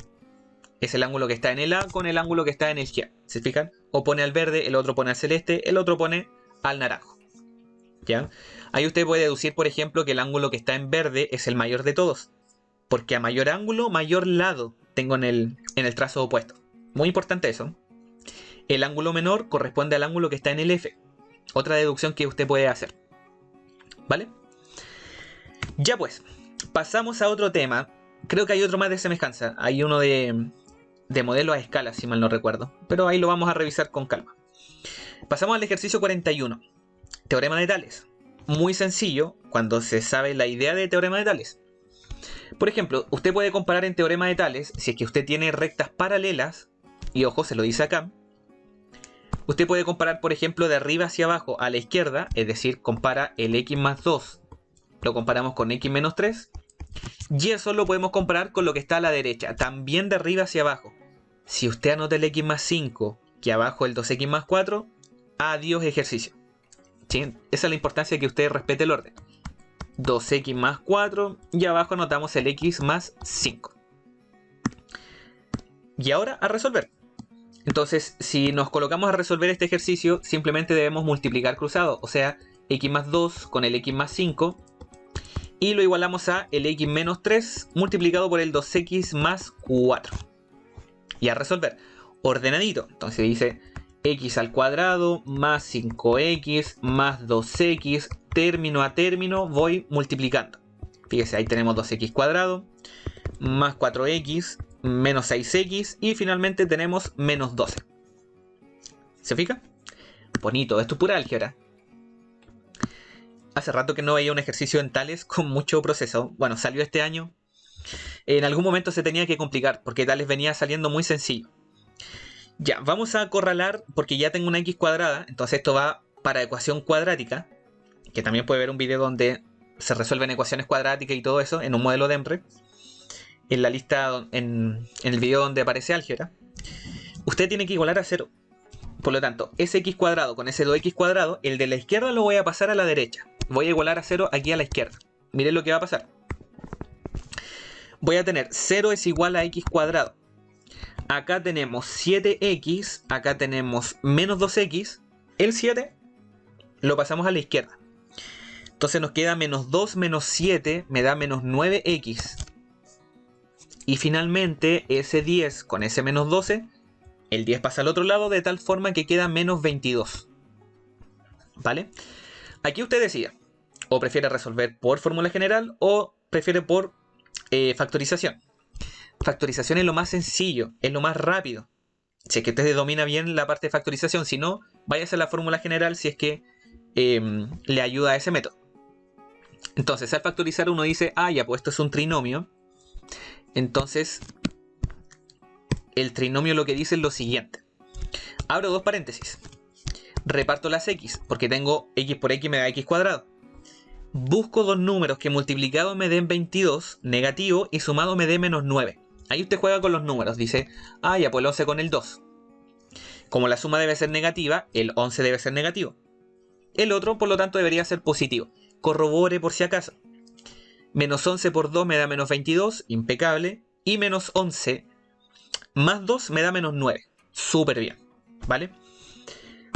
es el ángulo que está en el A con el ángulo que está en el G. ¿Se fijan? O pone al verde, el otro pone al celeste, el otro pone al naranjo. ¿Ya? Ahí usted puede deducir, por ejemplo, que el ángulo que está en verde es el mayor de todos. Porque a mayor ángulo, mayor lado tengo en el trazo opuesto. Muy importante eso. El ángulo menor corresponde al ángulo que está en el F. Otra deducción que usted puede hacer. ¿Vale? Ya pues, pasamos a otro tema. Creo que hay otro más de semejanza. Hay uno de modelo a escala, si mal no recuerdo. Pero ahí lo vamos a revisar con calma. Pasamos al ejercicio 41. Teorema de Tales. Muy sencillo cuando se sabe la idea de teorema de Tales. Por ejemplo, usted puede comparar en teorema de Tales, si es que usted tiene rectas paralelas, y ojo, se lo dice acá. Usted puede comparar, por ejemplo, de arriba hacia abajo a la izquierda, es decir, compara el x más 2, lo comparamos con x menos 3, Y eso lo podemos comparar con lo que está a la derecha, también de arriba hacia abajo. Si usted anota el x más 5, que abajo el 2x más 4, adiós ejercicio. ¿Sí? Esa es la importancia de que usted respete el orden. 2x más 4 y abajo anotamos el x más 5. Y ahora a resolver. Entonces, si nos colocamos a resolver este ejercicio, simplemente debemos multiplicar cruzado, o sea, x más 2 con el x más 5, y lo igualamos a el x menos 3 multiplicado por el 2x más 4. Y a resolver, ordenadito. Entonces dice x al cuadrado más 5x más 2x, término a término voy multiplicando. Fíjese, ahí tenemos 2x cuadrado más 4x menos 6x y finalmente tenemos menos 12. ¿Se fija? Bonito, esto es pura álgebra. Hace rato que no veía un ejercicio en Tales con mucho proceso. Bueno, salió este año. En algún momento se tenía que complicar porque Tales venía saliendo muy sencillo. Ya, vamos a acorralar porque ya tengo una x cuadrada. Entonces esto va para ecuación cuadrática, que también puede ver un video donde se resuelven ecuaciones cuadráticas y todo eso en un modelo de EMRE. En la lista, en el video donde aparece álgebra, usted tiene que igualar a 0. Por lo tanto, ese x cuadrado con ese 2x cuadrado, el de la izquierda lo voy a pasar a la derecha. Voy a igualar a 0 aquí a la izquierda. Miren lo que va a pasar. Voy a tener 0 es igual a x cuadrado. Acá tenemos 7x, acá tenemos menos 2x. El 7 lo pasamos a la izquierda. Entonces nos queda menos 2 menos 7 me da menos 9x. Y finalmente ese 10 con ese menos 12, el 10 pasa al otro lado de tal forma que queda menos 22. ¿Vale? Aquí usted decide. O prefiere resolver por fórmula general o prefiere por factorización. Factorización es lo más sencillo, es lo más rápido. Si es que usted domina bien la parte de factorización, si no, váyase a la fórmula general si es que le ayuda a ese método. Entonces, al factorizar uno dice, ah, ya, pues esto es un trinomio. Entonces, el trinomio lo que dice es lo siguiente. Abro dos paréntesis. Reparto las x, porque tengo x por x me da x cuadrado. Busco dos números que multiplicados me den 22, negativo, y sumado me dé menos 9. Ahí usted juega con los números. Dice, ah, ya, pues el 11 con el 2. Como la suma debe ser negativa, el 11 debe ser negativo. El otro, por lo tanto, debería ser positivo. Corrobore por si acaso. Menos 11 por 2 me da menos 22, impecable. Y menos 11 más 2 me da menos 9. Súper bien, ¿vale?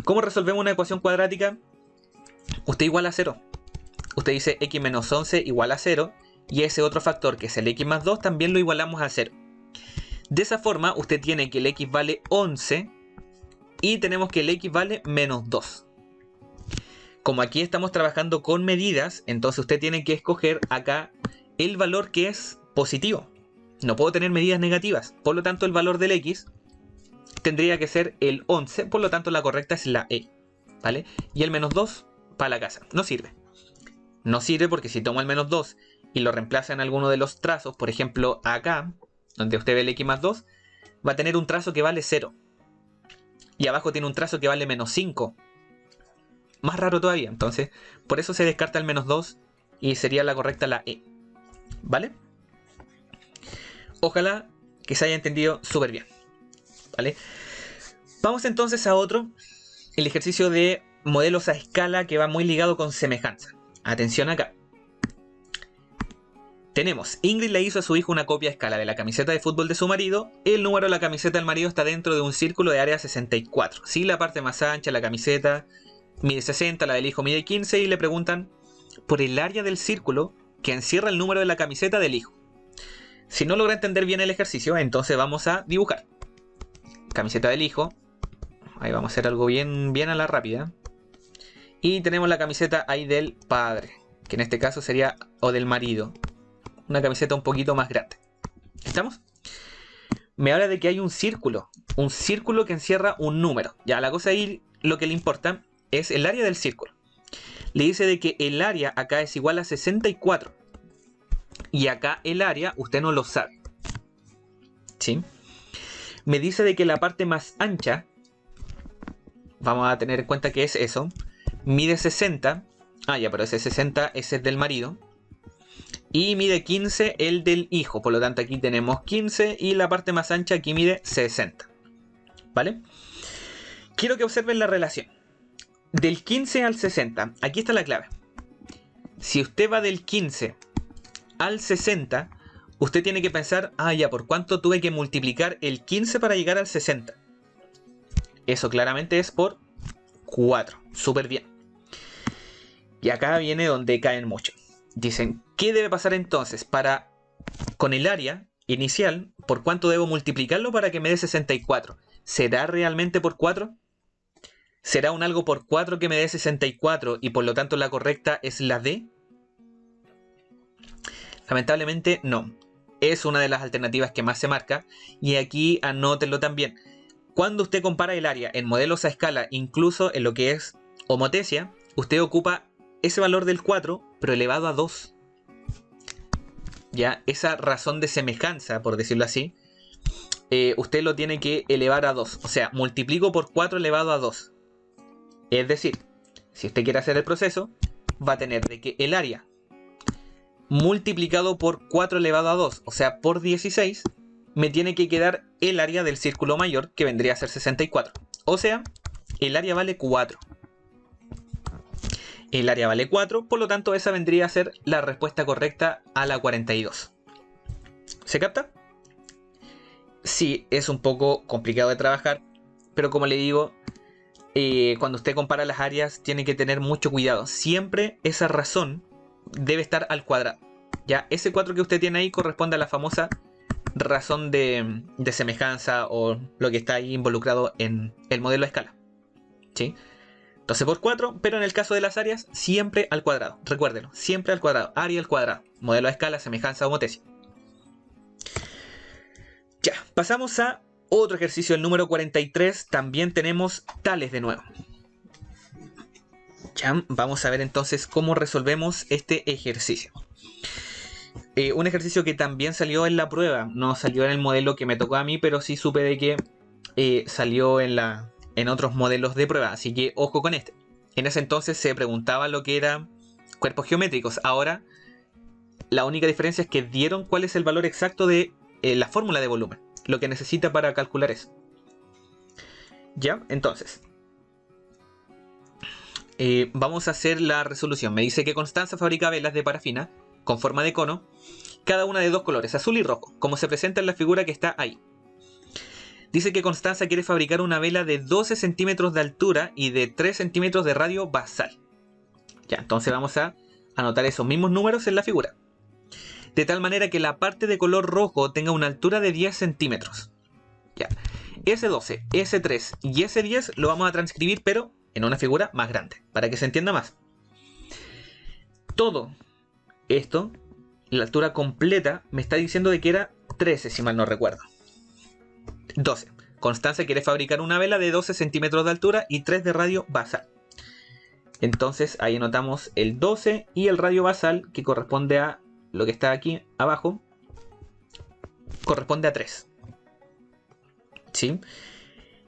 ¿Cómo resolvemos una ecuación cuadrática? Usted iguala a 0. Usted dice x menos 11 igual a 0. Y ese otro factor, que es el x más 2, también lo igualamos a 0. De esa forma, usted tiene que el x vale 11 y tenemos que el x vale menos 2. Como aquí estamos trabajando con medidas, entonces usted tiene que escoger acá el valor que es positivo. No puedo tener medidas negativas, por lo tanto el valor del x tendría que ser el 11, por lo tanto la correcta es la E, ¿vale? Y el menos 2 para la casa, no sirve. No sirve porque si tomo el menos 2 y lo reemplaza en alguno de los trazos, por ejemplo acá, donde usted ve el x más 2, va a tener un trazo que vale 0. Y abajo tiene un trazo que vale menos 5. Más raro todavía, entonces por eso se descarta el menos 2 y sería la correcta la E, ¿vale? Ojalá que se haya entendido súper bien, ¿vale? Vamos entonces a otro, el ejercicio de modelos a escala que va muy ligado con semejanza. Atención acá. Tenemos, Ingrid le hizo a su hijo una copia a escala de la camiseta de fútbol de su marido. El número de la camiseta del marido está dentro de un círculo de área 64. Sí, la parte más ancha, la camiseta mide 60, la del hijo mide 15 y le preguntan por el área del círculo que encierra el número de la camiseta del hijo. Si no logra entender bien el ejercicio, entonces vamos a dibujar. Camiseta del hijo. Ahí vamos a hacer algo bien a la rápida. Y tenemos la camiseta ahí del padre, que en este caso sería, o del marido. Una camiseta un poquito más grande. ¿Estamos? Me habla de que hay un círculo que encierra un número. Ya, la cosa ahí, lo que le importa es el área del círculo. Le dice de que el área acá es igual a 64. Y acá el área, usted no lo sabe. ¿Sí? Me dice de que la parte más ancha, vamos a tener en cuenta que es eso, mide 60. Ah, ya, pero ese 60 ese es del marido. Y mide 15 el del hijo. Por lo tanto aquí tenemos 15 y la parte más ancha aquí mide 60. ¿Vale? Quiero que observen la relación. Del 15 al 60. Aquí está la clave. Si usted va del 15 al 60, usted tiene que pensar, ya, ¿por cuánto tuve que multiplicar el 15 para llegar al 60? Eso claramente es por 4. Súper bien. Y acá viene donde caen mucho. Dicen, ¿qué debe pasar entonces para, con el área inicial, por cuánto debo multiplicarlo para que me dé 64? ¿Será realmente por 4? ¿Será un algo por 4 que me dé 64 y por lo tanto la correcta es la D? Lamentablemente no. Es una de las alternativas que más se marca y aquí anótenlo también. Cuando usted compara el área en modelos a escala, incluso en lo que es homotesia, usted ocupa ese valor del 4, pero elevado a 2. Ya, esa razón de semejanza, por decirlo así, usted lo tiene que elevar a 2. O sea, multiplico por 4 elevado a 2. Es decir, si usted quiere hacer el proceso, va a tener de que el área multiplicado por 4 elevado a 2, o sea, por 16, me tiene que quedar el área del círculo mayor, que vendría a ser 64. O sea, el área vale 4. El área vale 4, por lo tanto esa vendría a ser la respuesta correcta a la 42. ¿Se capta? Sí, es un poco complicado de trabajar, pero como le digo, cuando usted compara las áreas tiene que tener mucho cuidado. Siempre esa razón debe estar al cuadrado. Ya, ese 4 que usted tiene ahí corresponde a la famosa razón de semejanza o lo que está ahí involucrado en el modelo a escala. ¿Sí? Entonces por 4, pero en el caso de las áreas, siempre al cuadrado. Recuérdenlo, siempre al cuadrado. Área al cuadrado. Modelo a escala, semejanza, homotesia. Ya, pasamos a otro ejercicio, el número 43. También tenemos tales de nuevo. Ya, vamos a ver entonces cómo resolvemos este ejercicio. Un ejercicio que también salió en la prueba. No salió en el modelo que me tocó a mí, pero sí supe de que salió en otros modelos de prueba, así que ojo con este. En ese entonces se preguntaba lo que eran cuerpos geométricos. Ahora la única diferencia es que dieron cuál es el valor exacto de la fórmula de volumen, lo que necesita para calcular eso. Ya, entonces vamos a hacer la resolución. Me dice que Constanza fabrica velas de parafina con forma de cono, cada una de dos colores, azul y rojo, como se presenta en la figura que está ahí. Dice que Constanza quiere fabricar una vela de 12 centímetros de altura y de 3 centímetros de radio basal. Ya, entonces vamos a anotar esos mismos números en la figura. De tal manera que la parte de color rojo tenga una altura de 10 centímetros. Ya, ese 12, ese 3 y ese 10 lo vamos a transcribir, pero en una figura más grande, para que se entienda más. Todo esto, la altura completa, me está diciendo de que era 13, si mal no recuerdo. 12. Constanza quiere fabricar una vela de 12 centímetros de altura y 3 de radio basal. Entonces ahí anotamos el 12 y el radio basal, que corresponde a lo que está aquí abajo, corresponde a 3. ¿Sí?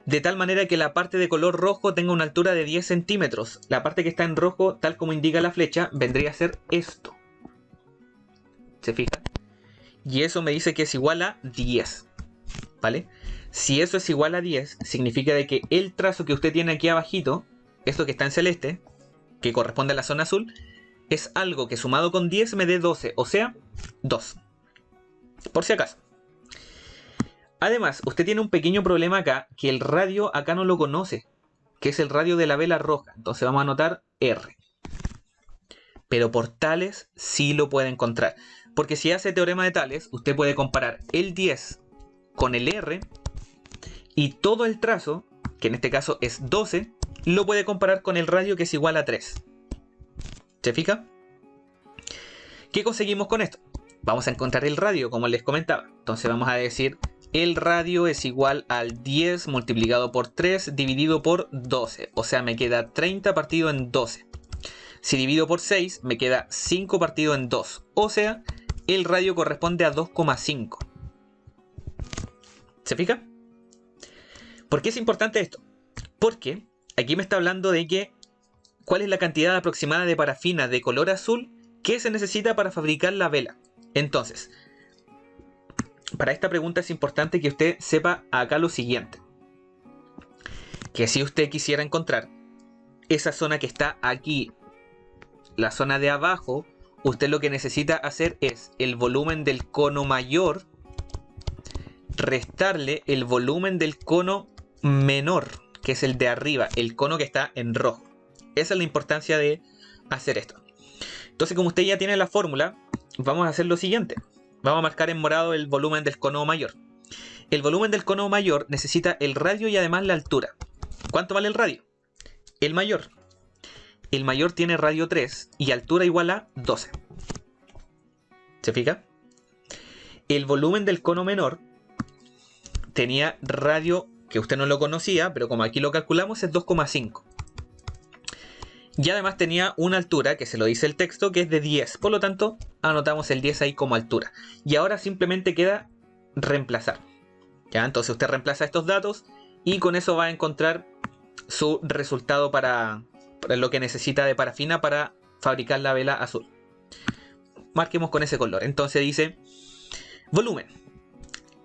De tal manera que la parte de color rojo tenga una altura de 10 centímetros. La parte que está en rojo, tal como indica la flecha, vendría a ser esto. ¿Se fijan? Y eso me dice que es igual a 10. ¿Vale? Si eso es igual a 10, significa de que el trazo que usted tiene aquí abajito, esto que está en celeste, que corresponde a la zona azul, es algo que sumado con 10 me dé 12, o sea, 2. Por si acaso. Además, usted tiene un pequeño problema acá, que el radio acá no lo conoce, que es el radio de la vela roja. Entonces vamos a anotar R. Pero por Tales sí lo puede encontrar. Porque si hace teorema de Tales, usted puede comparar el 10 con el R y todo el trazo, que en este caso es 12, lo puede comparar con el radio, que es igual a 3. ¿Se fija? ¿Qué conseguimos con esto? Vamos a encontrar el radio, como les comentaba. Entonces vamos a decir, el radio es igual al 10 multiplicado por 3 dividido por 12. O sea, me queda 30 partido en 12. Si divido por 6, me queda 5 partido en 2. O sea, el radio corresponde a 2,5. ¿Se fija? ¿Por qué es importante esto? Porque aquí me está hablando de que cuál es la cantidad aproximada de parafina de color azul ¿qué se necesita para fabricar la vela? Entonces, para esta pregunta es importante que usted sepa acá lo siguiente. Que si usted quisiera encontrar esa zona que está aquí, la zona de abajo, usted lo que necesita hacer es el volumen del cono mayor restarle el volumen del cono menor, que es el de arriba, el cono que está en rojo. Esa es la importancia de hacer esto. Entonces, como usted ya tiene la fórmula, vamos a hacer lo siguiente. Vamos a marcar en morado el volumen del cono mayor. El volumen del cono mayor necesita el radio y además la altura. ¿Cuánto vale el radio? El mayor. El mayor tiene radio 3 y altura igual a 12. ¿Se fija? El volumen del cono menor tenía radio que usted no lo conocía, pero como aquí lo calculamos es 2,5. Y además tenía una altura, que se lo dice el texto, que es de 10. Por lo tanto, anotamos el 10 ahí como altura. Y ahora simplemente queda reemplazar. ¿Ya? Entonces usted reemplaza estos datos y con eso va a encontrar su resultado para lo que necesita de parafina para fabricar la vela azul. Marquemos con ese color. Entonces dice volumen.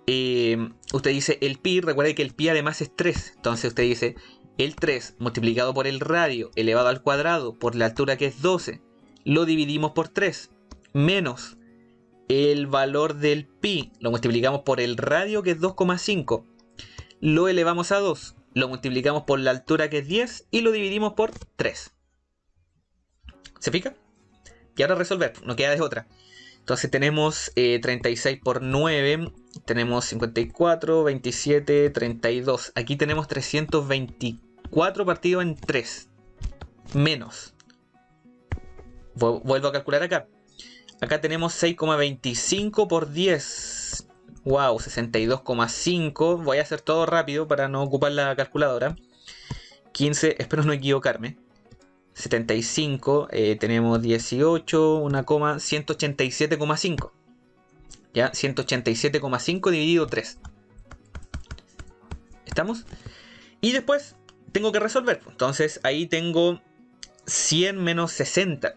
Usted dice el pi, recuerde que el pi además es 3. Entonces usted dice el 3 multiplicado por el radio elevado al cuadrado por la altura que es 12. Lo dividimos por 3. Menos el valor del pi. Lo multiplicamos por el radio que es 2,5. Lo elevamos a 2. Lo multiplicamos por la altura que es 10 y lo dividimos por 3. ¿Se fija? Y ahora resolver, no queda de otra. Entonces tenemos 36 por 9, tenemos 54, 27, 32. Aquí tenemos 324 partido en 3. Menos. Vuelvo a calcular acá. Acá tenemos 6,25 por 10. Wow, 62,5. Voy a hacer todo rápido para no ocupar la calculadora. 15, espero no equivocarme. 75, tenemos 18, 187,5. Ya, 187,5 dividido 3. ¿Estamos? Y después tengo que resolver. Entonces ahí tengo 100 menos 60.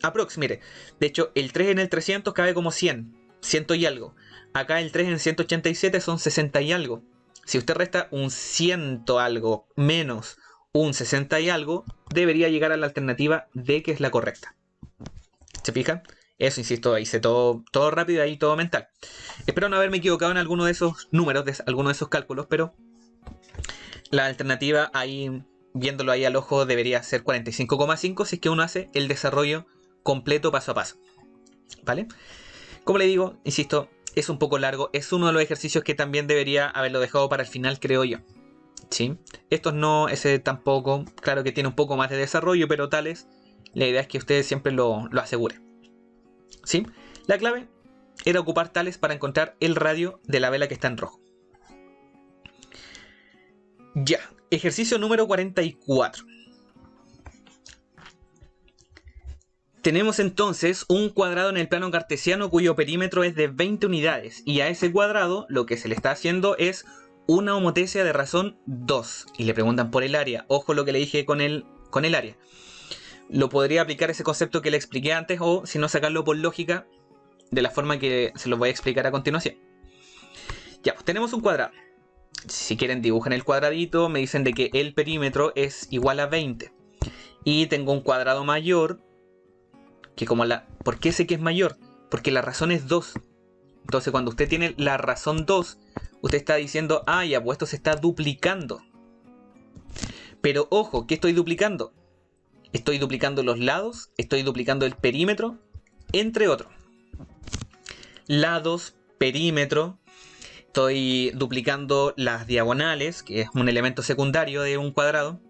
Aprox, mire. De hecho, el 3 en el 300 cabe como 100. 100 y algo. Acá el 3 en 187 son 60 y algo. Si usted resta un 100 algo menos un 60 y algo, debería llegar a la alternativa D, que es la correcta. ¿Se fijan? Eso, insisto, hice todo rápido ahí, todo mental. Espero no haberme equivocado en alguno de esos números, de alguno de esos cálculos, pero la alternativa ahí, viéndolo ahí al ojo, debería ser 45,5 si es que uno hace el desarrollo completo paso a paso. ¿Vale? Como le digo, insisto, es un poco largo, es uno de los ejercicios que también debería haberlo dejado para el final, creo yo. ¿Sí? Estos no, ese tampoco, claro que tiene un poco más de desarrollo, pero tales, la idea es que ustedes siempre lo aseguren. ¿Sí? La clave era ocupar tales para encontrar el radio de la vela que está en rojo. Ya, ejercicio número 44. Tenemos entonces un cuadrado en el plano cartesiano cuyo perímetro es de 20 unidades y a ese cuadrado lo que se le está haciendo es una homotesia de razón 2. Y le preguntan por el área. Ojo lo que le dije con el área. Lo podría aplicar ese concepto que le expliqué antes o si no sacarlo por lógica de la forma que se lo voy a explicar a continuación. Ya, pues tenemos un cuadrado. Si quieren dibujan el cuadradito, me dicen de que el perímetro es igual a 20. Y tengo un cuadrado mayor que como la... ¿Por qué sé que es mayor? Porque la razón es 2. Entonces cuando usted tiene la razón 2, usted está diciendo, ah, ya, pues esto se está duplicando. Pero ojo, ¿qué estoy duplicando? Estoy duplicando los lados, estoy duplicando el perímetro, entre otros. Lados, perímetro, estoy duplicando las diagonales, que es un elemento secundario de un cuadrado.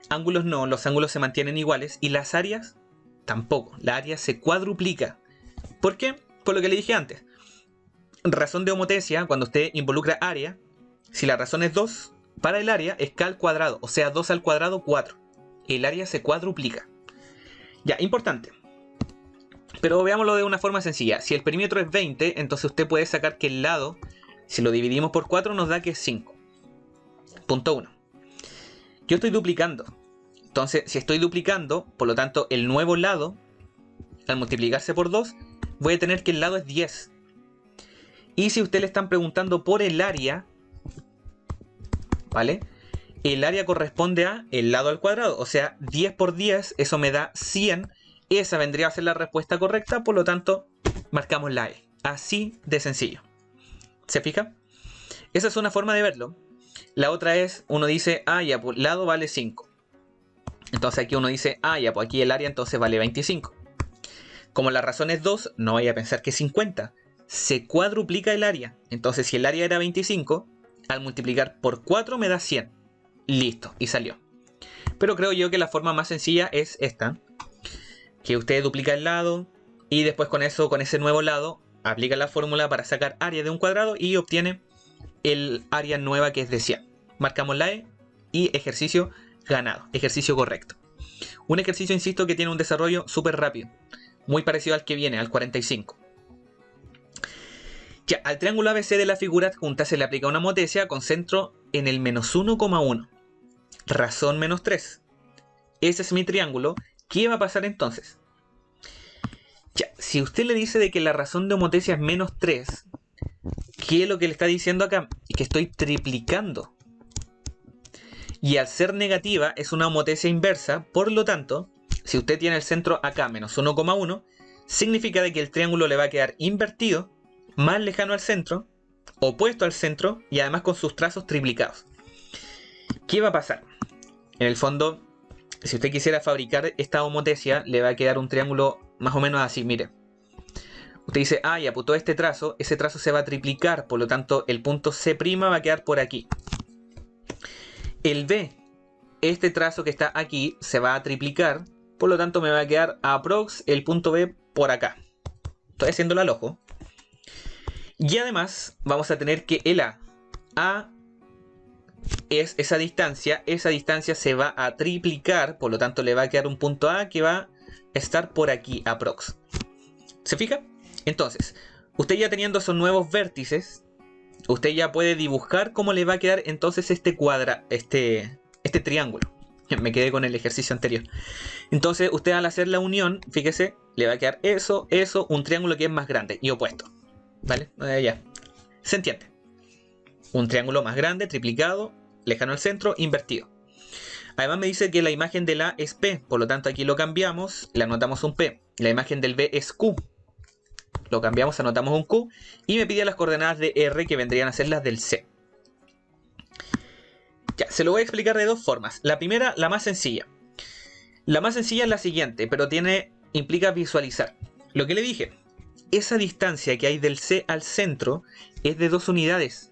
Ángulos no, los ángulos se mantienen iguales. Y las áreas, tampoco. La área se cuadruplica. ¿Por qué? Por lo que le dije antes. Razón de homotesia, cuando usted involucra área, si la razón es 2, para el área es k al cuadrado, o sea 2 al cuadrado 4. El área se cuadruplica. Ya, importante. Pero veámoslo de una forma sencilla. Si el perímetro es 20, entonces usted puede sacar que el lado, si lo dividimos por 4, nos da que es 5. Punto 1. Yo estoy duplicando. Entonces, si estoy duplicando, por lo tanto, el nuevo lado al multiplicarse por 2, voy a tener que el lado es 10. Y si ustedes le están preguntando por el área, ¿vale? El área corresponde a el lado al cuadrado, o sea, 10 por 10, eso me da 100. Esa vendría a ser la respuesta correcta, por lo tanto, marcamos la E. Así de sencillo. ¿Se fija? Esa es una forma de verlo. La otra es, uno dice, ah, ya, pues lado vale 5. Entonces aquí uno dice, ah, ya, pues aquí el área entonces vale 25. Como la razón es 2, no vaya a pensar que es 50. Se cuadruplica el área. Entonces si el área era 25, al multiplicar por 4 me da 100. Listo, y salió. Pero creo yo que la forma más sencilla es esta. Que usted duplica el lado y después con eso, con ese nuevo lado, aplica la fórmula para sacar área de un cuadrado y obtiene el área nueva que es de 100. Marcamos la E y ejercicio ganado, ejercicio correcto. Un ejercicio, insisto, que tiene un desarrollo súper rápido, muy parecido al que viene, al 45. Ya, al triángulo ABC de la figura adjunta se le aplica una motesia con centro en el menos 1,1. Razón menos 3. Ese es mi triángulo. ¿Qué va a pasar entonces? Ya, si usted le dice de que la razón de homotesia es menos 3, ¿qué es lo que le está diciendo acá? Que estoy triplicando. Y al ser negativa es una homotesia inversa, por lo tanto, si usted tiene el centro acá, menos 1,1, significa de que el triángulo le va a quedar invertido, más lejano al centro, opuesto al centro y además con sus trazos triplicados. ¿Qué va a pasar? En el fondo, si usted quisiera fabricar esta homotesia, le va a quedar un triángulo más o menos así, mire. Usted dice, ah, ya, pues todo este trazo, ese trazo se va a triplicar, por lo tanto el punto C' va a quedar por aquí. El B, este trazo que está aquí, se va a triplicar, por lo tanto me va a quedar aprox el punto B por acá. Estoy haciéndolo al ojo. Y además vamos a tener que el A es esa distancia se va a triplicar, por lo tanto le va a quedar un punto A que va a estar por aquí, aprox. ¿Se fija? Entonces, usted ya teniendo esos nuevos vértices, usted ya puede dibujar cómo le va a quedar entonces este triángulo. Me quedé con el ejercicio anterior. Entonces, usted al hacer la unión, fíjese, le va a quedar eso, un triángulo que es más grande y opuesto. ¿Vale? Ya. ¿Se entiende? Un triángulo más grande, triplicado, lejano al centro, invertido. Además me dice que la imagen del A es P, por lo tanto aquí lo cambiamos, le anotamos un P. La imagen del B es Q. Lo cambiamos, anotamos un Q. Y me pide las coordenadas de R, que vendrían a ser las del C. Ya, se lo voy a explicar de dos formas. La primera, la más sencilla. La más sencilla es la siguiente, pero implica visualizar. Lo que le dije, esa distancia que hay del C al centro es de 2 unidades.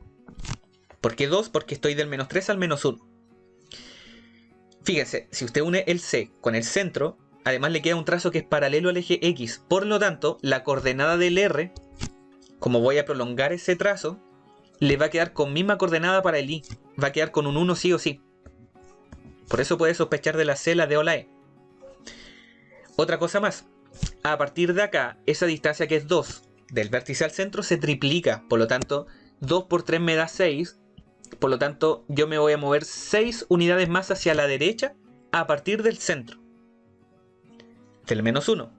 ¿Por qué 2? Porque estoy del menos 3 al menos 1. Fíjense, si usted une el C con el centro, además le queda un trazo que es paralelo al eje X. Por lo tanto, la coordenada del R, como voy a prolongar ese trazo, le va a quedar con misma coordenada para el Y. Va a quedar con un 1 sí o sí. Por eso puede sospechar de la C, la D o la E. Otra cosa más. A partir de acá, esa distancia que es 2 del vértice al centro se triplica. Por lo tanto, 2 por 3 me da 6. Por lo tanto, yo me voy a mover 6 unidades más hacia la derecha a partir del centro. Del menos 1.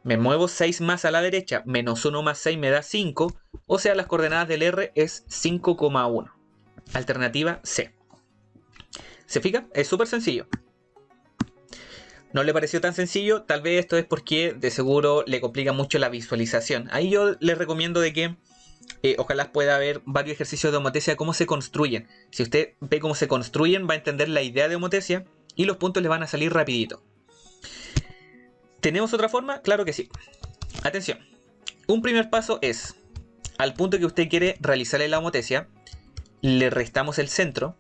Me muevo 6 más a la derecha. Menos 1 más 6 me da 5. O sea, las coordenadas del R es 5,1. Alternativa C. ¿Se fija? Es súper sencillo. ¿No le pareció tan sencillo? Tal vez esto es porque de seguro le complica mucho la visualización. Ahí yo les recomiendo de que ojalá pueda ver varios ejercicios de homotesia, cómo se construyen. Si usted ve cómo se construyen, va a entender la idea de homotesia y los puntos le van a salir rapidito. ¿Tenemos otra forma? Claro que sí. Atención. Un primer paso es, al punto que usted quiere realizarle la homotesia, le restamos el centro,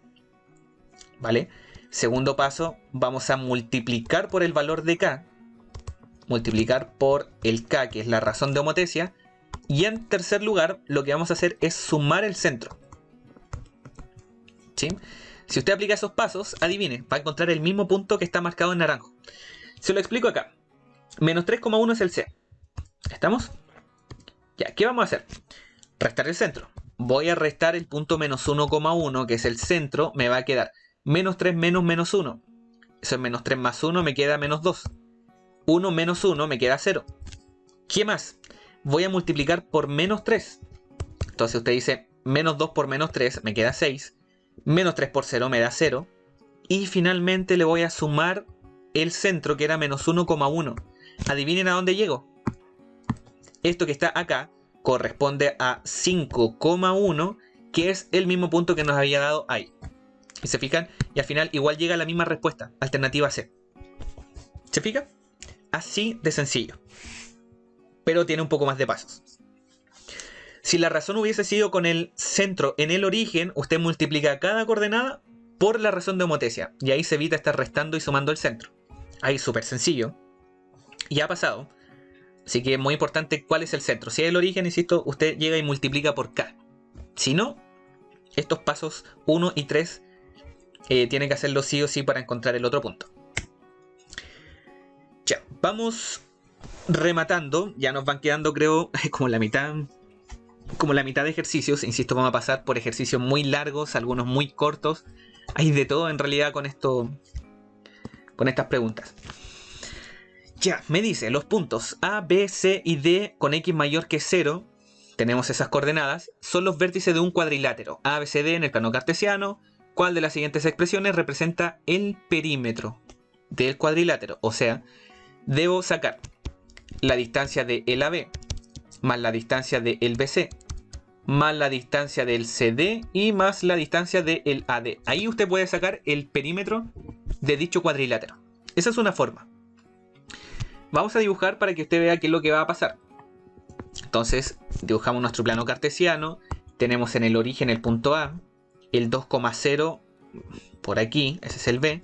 ¿vale? Segundo paso, vamos a multiplicar por el valor de K, multiplicar por el K, que es la razón de homotesia, y en tercer lugar, lo que vamos a hacer es sumar el centro. ¿Sí? Si usted aplica esos pasos, adivine, va a encontrar el mismo punto que está marcado en naranjo. Se lo explico acá. Menos 3,1 es el C. ¿Estamos? Ya, ¿qué vamos a hacer? Restar el centro. Voy a restar el punto menos 1,1, que es el centro, me va a quedar menos 3 menos menos 1. Eso es menos 3 más 1, me queda menos 2. 1 menos 1 me queda 0. ¿Qué más? Voy a multiplicar por menos 3. Entonces usted dice, menos 2 por menos 3 me queda 6. Menos 3 por 0 me da 0. Y finalmente le voy a sumar el centro, que era menos 1,1. Adivinen a dónde llego. Esto que está acá corresponde a 5,1, que es el mismo punto que nos había dado ahí. ¿Y se fijan? Y al final igual llega a la misma respuesta, alternativa C. ¿Se fijan? Así de sencillo. Pero tiene un poco más de pasos. Si la razón hubiese sido con el centro en el origen, usted multiplica cada coordenada por la razón de homotesia. Y ahí se evita estar restando y sumando el centro. Ahí súper sencillo. Y ha pasado. Así que es muy importante cuál es el centro. Si es el origen, insisto, usted llega y multiplica por K. Si no, estos pasos 1 y 3 tiene que hacerlo sí o sí para encontrar el otro punto. Ya, vamos rematando. Ya nos van quedando, creo, como la mitad de ejercicios. Insisto, vamos a pasar por ejercicios muy largos, algunos muy cortos. Hay de todo en realidad con esto, con estas preguntas. Ya, me dice, los puntos A, B, C y D con X mayor que 0, tenemos esas coordenadas, son los vértices de un cuadrilátero. A, B, C, D en el plano cartesiano. ¿Cuál de las siguientes expresiones representa el perímetro del cuadrilátero? O sea, debo sacar la distancia de el AB más la distancia de el BC más la distancia del CD y más la distancia del AD. Ahí usted puede sacar el perímetro de dicho cuadrilátero. Esa es una forma. Vamos a dibujar para que usted vea qué es lo que va a pasar. Entonces, dibujamos nuestro plano cartesiano. Tenemos en el origen el punto A, el 2,0 por aquí, ese es el B.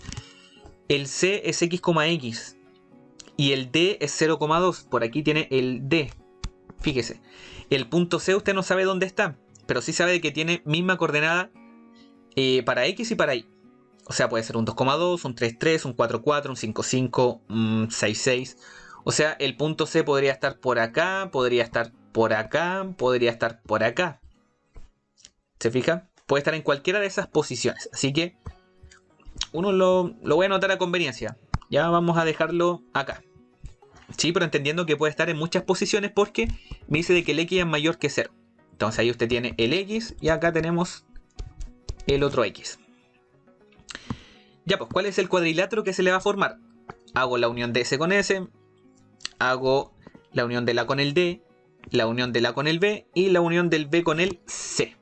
El C es X, X. Y el D es 0,2. Por aquí tiene el D. Fíjese. El punto C usted no sabe dónde está, pero sí sabe que tiene misma coordenada para X y para Y. O sea, puede ser un 2,2, un 3,3, un 4,4, un 5,5, un 6,6. O sea, el punto C podría estar por acá, podría estar por acá, podría estar por acá. ¿Se fija? Puede estar en cualquiera de esas posiciones. Así que uno lo voy a anotar a conveniencia. Ya vamos a dejarlo acá. Sí, pero entendiendo que puede estar en muchas posiciones porque me dice de que el X es mayor que 0. Entonces ahí usted tiene el X y acá tenemos el otro X. Ya, pues, ¿cuál es el cuadrilátero que se le va a formar? Hago la unión de S con S, hago la unión de la con el D, la unión de la con el B y la unión del B con el C.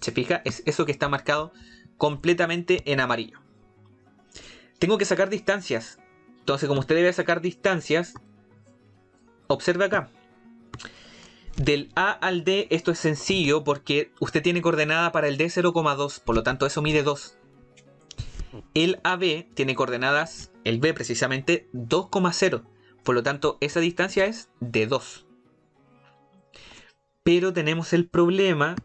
¿Se fija? Es eso que está marcado completamente en amarillo. Tengo que sacar distancias. Entonces, como usted debe sacar distancias, observe acá. Del A al D esto es sencillo porque usted tiene coordenada para el D 0,2, por lo tanto eso mide 2. El AB tiene coordenadas, el B precisamente, 2,0. Por lo tanto, esa distancia es de 2. Pero tenemos el problema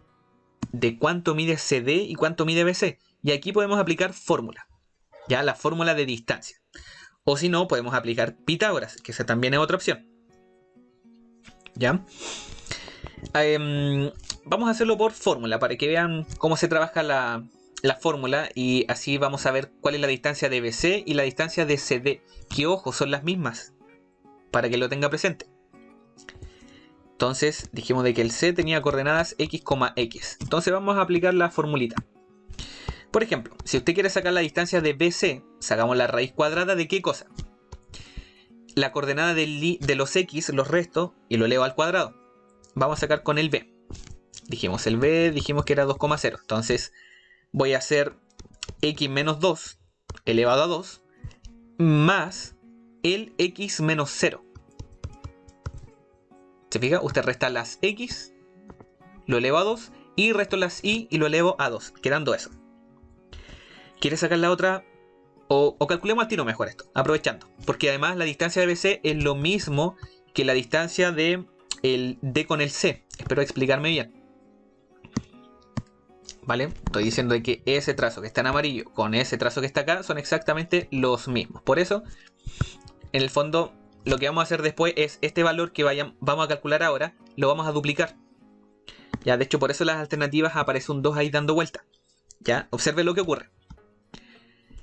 de cuánto mide CD y cuánto mide BC. Y aquí podemos aplicar fórmula. Ya, la fórmula de distancia. O si no, podemos aplicar Pitágoras, que esa también es otra opción. ¿Ya? Vamos a hacerlo por fórmula para que vean cómo se trabaja la fórmula y así vamos a ver cuál es la distancia de BC y la distancia de CD, que ojo, son las mismas, para que lo tenga presente. Entonces dijimos de que el C tenía coordenadas X, X. Entonces vamos a aplicar la formulita. Por ejemplo, si usted quiere sacar la distancia de BC, sacamos la raíz cuadrada de ¿qué cosa? La coordenada de los X, los resto, y lo elevo al cuadrado. Vamos a sacar con el B. Dijimos el B, dijimos que era 2,0. Entonces voy a hacer X menos 2 elevado a 2 más el X menos 0. ¿Se fija? Usted resta las X, lo elevo a 2 y resto las Y y lo elevo a 2, quedando eso. ¿Quiere sacar la otra? O calculemos al tiro mejor esto, aprovechando. Porque además la distancia de BC es lo mismo que la distancia de el D con el C. Espero explicarme bien. ¿Vale? Estoy diciendo de que ese trazo que está en amarillo con ese trazo que está acá son exactamente los mismos. Por eso, en el fondo, lo que vamos a hacer después es este valor que vamos a calcular ahora, lo vamos a duplicar. Ya, de hecho, por eso las alternativas aparece un 2 ahí dando vuelta. Ya, observe lo que ocurre.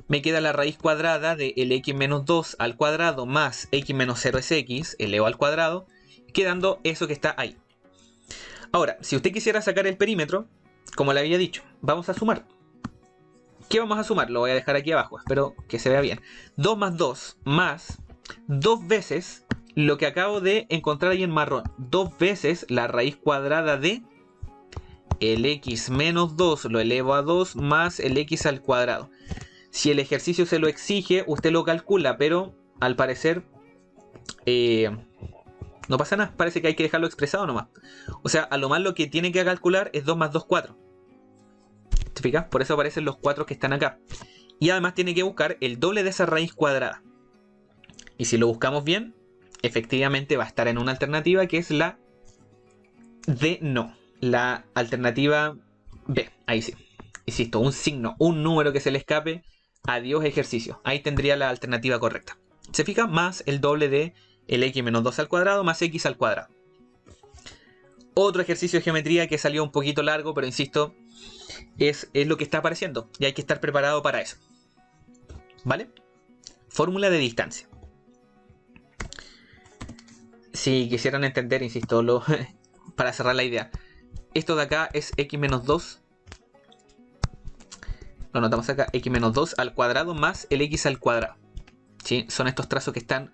me queda la raíz cuadrada de el x menos 2 al cuadrado más x menos 0 es x, elevado al cuadrado, quedando eso que está ahí. Ahora, si usted quisiera sacar el perímetro, como le había dicho, vamos a sumar. ¿Qué vamos a sumar? Lo voy a dejar aquí abajo, espero que se vea bien. 2 más 2 más 2 veces lo que acabo de encontrar ahí en marrón. 2 veces la raíz cuadrada de el x menos 2 lo elevo a 2 más el x al cuadrado. Si el ejercicio se lo exige, usted lo calcula, pero al parecer no pasa nada. Parece que hay que dejarlo expresado nomás. O sea, a lo más lo que tiene que calcular es 2 más 2, 4. ¿Te fijas? Por eso aparecen los 4 que están acá. Y además tiene que buscar el doble de esa raíz cuadrada. Y si lo buscamos bien, efectivamente va a estar en una alternativa que es la D no. La alternativa B. Ahí sí. Insisto, un signo, un número que se le escape. Adiós ejercicio. Ahí tendría la alternativa correcta. ¿Se fija? Más el doble de el x menos 2 al cuadrado más x al cuadrado. Otro ejercicio de geometría que salió un poquito largo, pero insisto, es lo que está apareciendo. Y hay que estar preparado para eso. ¿Vale? Fórmula de distancia. Si quisieran entender, insisto, para cerrar la idea. Esto de acá es x menos 2. Lo notamos acá, x menos 2 al cuadrado más el x al cuadrado. ¿Sí? Son estos trazos que están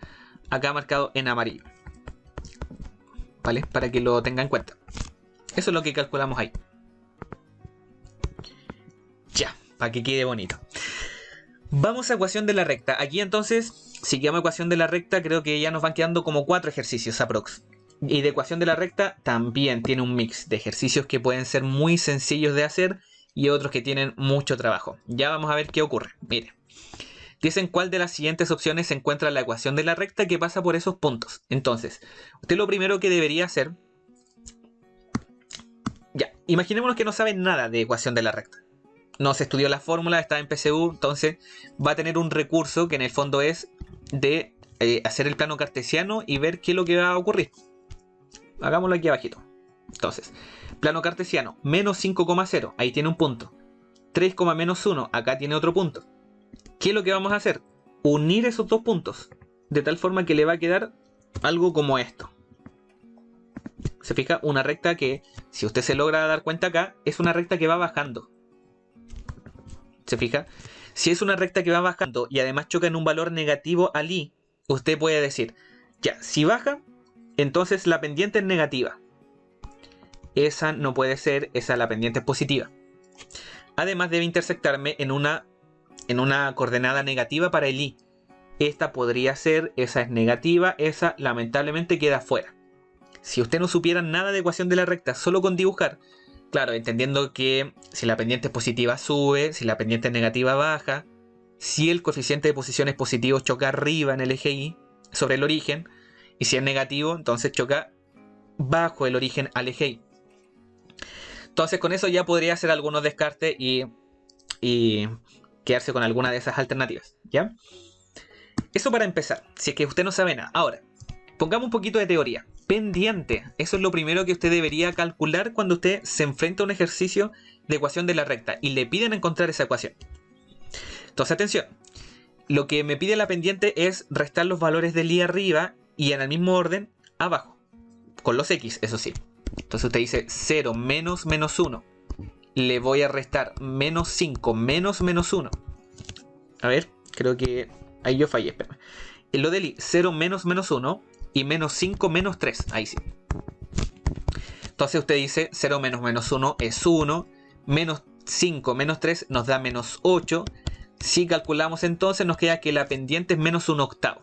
acá marcados en amarillo. ¿Vale? Para que lo tengan en cuenta. Eso es lo que calculamos ahí. Ya, para que quede bonito. Vamos a ecuación de la recta. Aquí entonces, si quedamos ecuación de la recta, creo que ya nos van quedando como 4 ejercicios aprox. Y de ecuación de la recta también tiene un mix de ejercicios que pueden ser muy sencillos de hacer y otros que tienen mucho trabajo. Ya vamos a ver qué ocurre. Mire. Dicen cuál de las siguientes opciones se encuentra en la ecuación de la recta que pasa por esos puntos. Entonces, usted lo primero que debería hacer... Ya, imaginémonos que no sabe nada de ecuación de la recta. No se estudió la fórmula, está en PSU, entonces va a tener un recurso que en el fondo es de hacer el plano cartesiano y ver qué es lo que va a ocurrir. Hagámoslo aquí abajito. Entonces, plano cartesiano, menos 5,0, ahí tiene un punto. 3, menos 1, acá tiene otro punto. ¿Qué es lo que vamos a hacer? Unir esos dos puntos, de tal forma que le va a quedar algo como esto. Se fija, una recta que, si usted se logra dar cuenta acá, es una recta que va bajando. ¿Se fija? Si es una recta que va bajando y además choca en un valor negativo al i, usted puede decir, ya, si baja, entonces la pendiente es negativa. Esa no puede ser, esa la pendiente es positiva. Además debe intersectarme en una coordenada negativa para el i. Esta podría ser, esa es negativa, esa lamentablemente queda fuera. Si usted no supiera nada de ecuación de la recta solo con dibujar, claro, entendiendo que si la pendiente es positiva sube, si la pendiente es negativa baja, si el coeficiente de posiciones positivo choca arriba en el eje y sobre el origen, y si es negativo, entonces choca bajo el origen al eje y. Entonces con eso ya podría hacer algunos descartes y quedarse con alguna de esas alternativas, ¿ya? Eso para empezar, si es que usted no sabe nada. Ahora, pongamos un poquito de teoría. Pendiente, eso es lo primero que usted debería calcular cuando usted se enfrenta a un ejercicio de ecuación de la recta y le piden encontrar esa ecuación. Entonces, atención, lo que me pide la pendiente es restar los valores del i arriba y en el mismo orden abajo, con los x, eso sí. Entonces usted dice 0 menos menos 1. Le voy a restar menos 5 menos menos 1. A ver, creo que ahí yo fallé, espérame. En lo del i, 0 menos menos 1 y menos 5 menos 3. Ahí sí. Entonces usted dice 0 menos menos 1 es 1. Menos 5 menos 3 nos da menos 8. Si calculamos entonces nos queda que la pendiente es menos 1/8.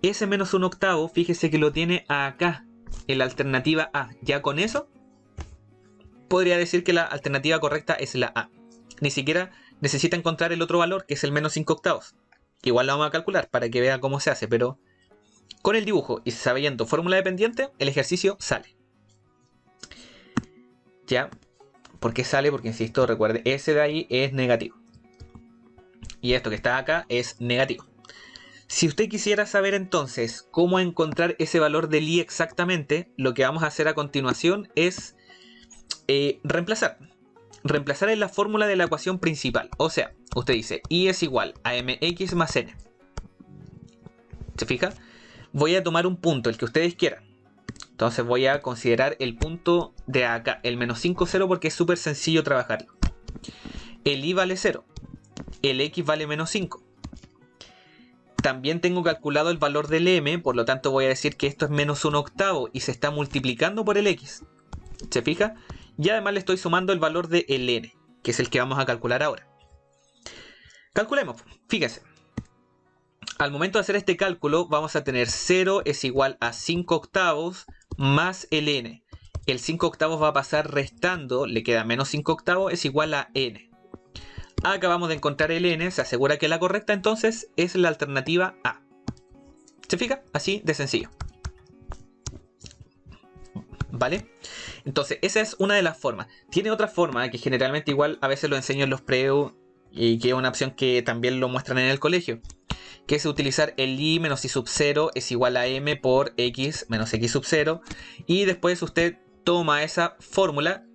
Ese menos 1/8, fíjese que lo tiene acá, en la alternativa A. Ya con eso podría decir que la alternativa correcta es la A. Ni siquiera necesita encontrar el otro valor, que es el menos 5/8. Igual lo vamos a calcular para que vea cómo se hace, pero con el dibujo y sabiendo fórmula de pendiente, el ejercicio sale. ¿Ya? ¿Por qué sale? Porque, insisto, recuerde, ese de ahí es negativo. Y esto que está acá es negativo. Si usted quisiera saber entonces cómo encontrar ese valor del i exactamente, lo que vamos a hacer a continuación es reemplazar. reemplazar en la fórmula de la ecuación principal. O sea, usted dice y es igual a mx más n. ¿Se fija? Voy a tomar un punto, el que ustedes quieran. Entonces voy a considerar el punto de acá, el menos 5, 0, porque es súper sencillo trabajarlo. El y vale 0. El x vale menos 5. También tengo calculado el valor del m, por lo tanto voy a decir que esto es menos 1/8 y se está multiplicando por el x. ¿Se fija? Y además le estoy sumando el valor de el n, que es el que vamos a calcular ahora. Calculemos, fíjense. Al momento de hacer este cálculo vamos a tener 0 es igual a 5/8 más el n. El 5/8 va a pasar restando, le queda menos 5/8 es igual a n. Acabamos de encontrar el n, se asegura que la correcta entonces es la alternativa A. ¿Se fija? Así de sencillo. ¿Vale? Entonces esa es una de las formas. Tiene otra forma que generalmente igual a veces lo enseño en los preu y que es una opción que también lo muestran en el colegio, que es utilizar el i menos i sub 0 es igual a m por x menos x sub 0, y después usted toma esa fórmula,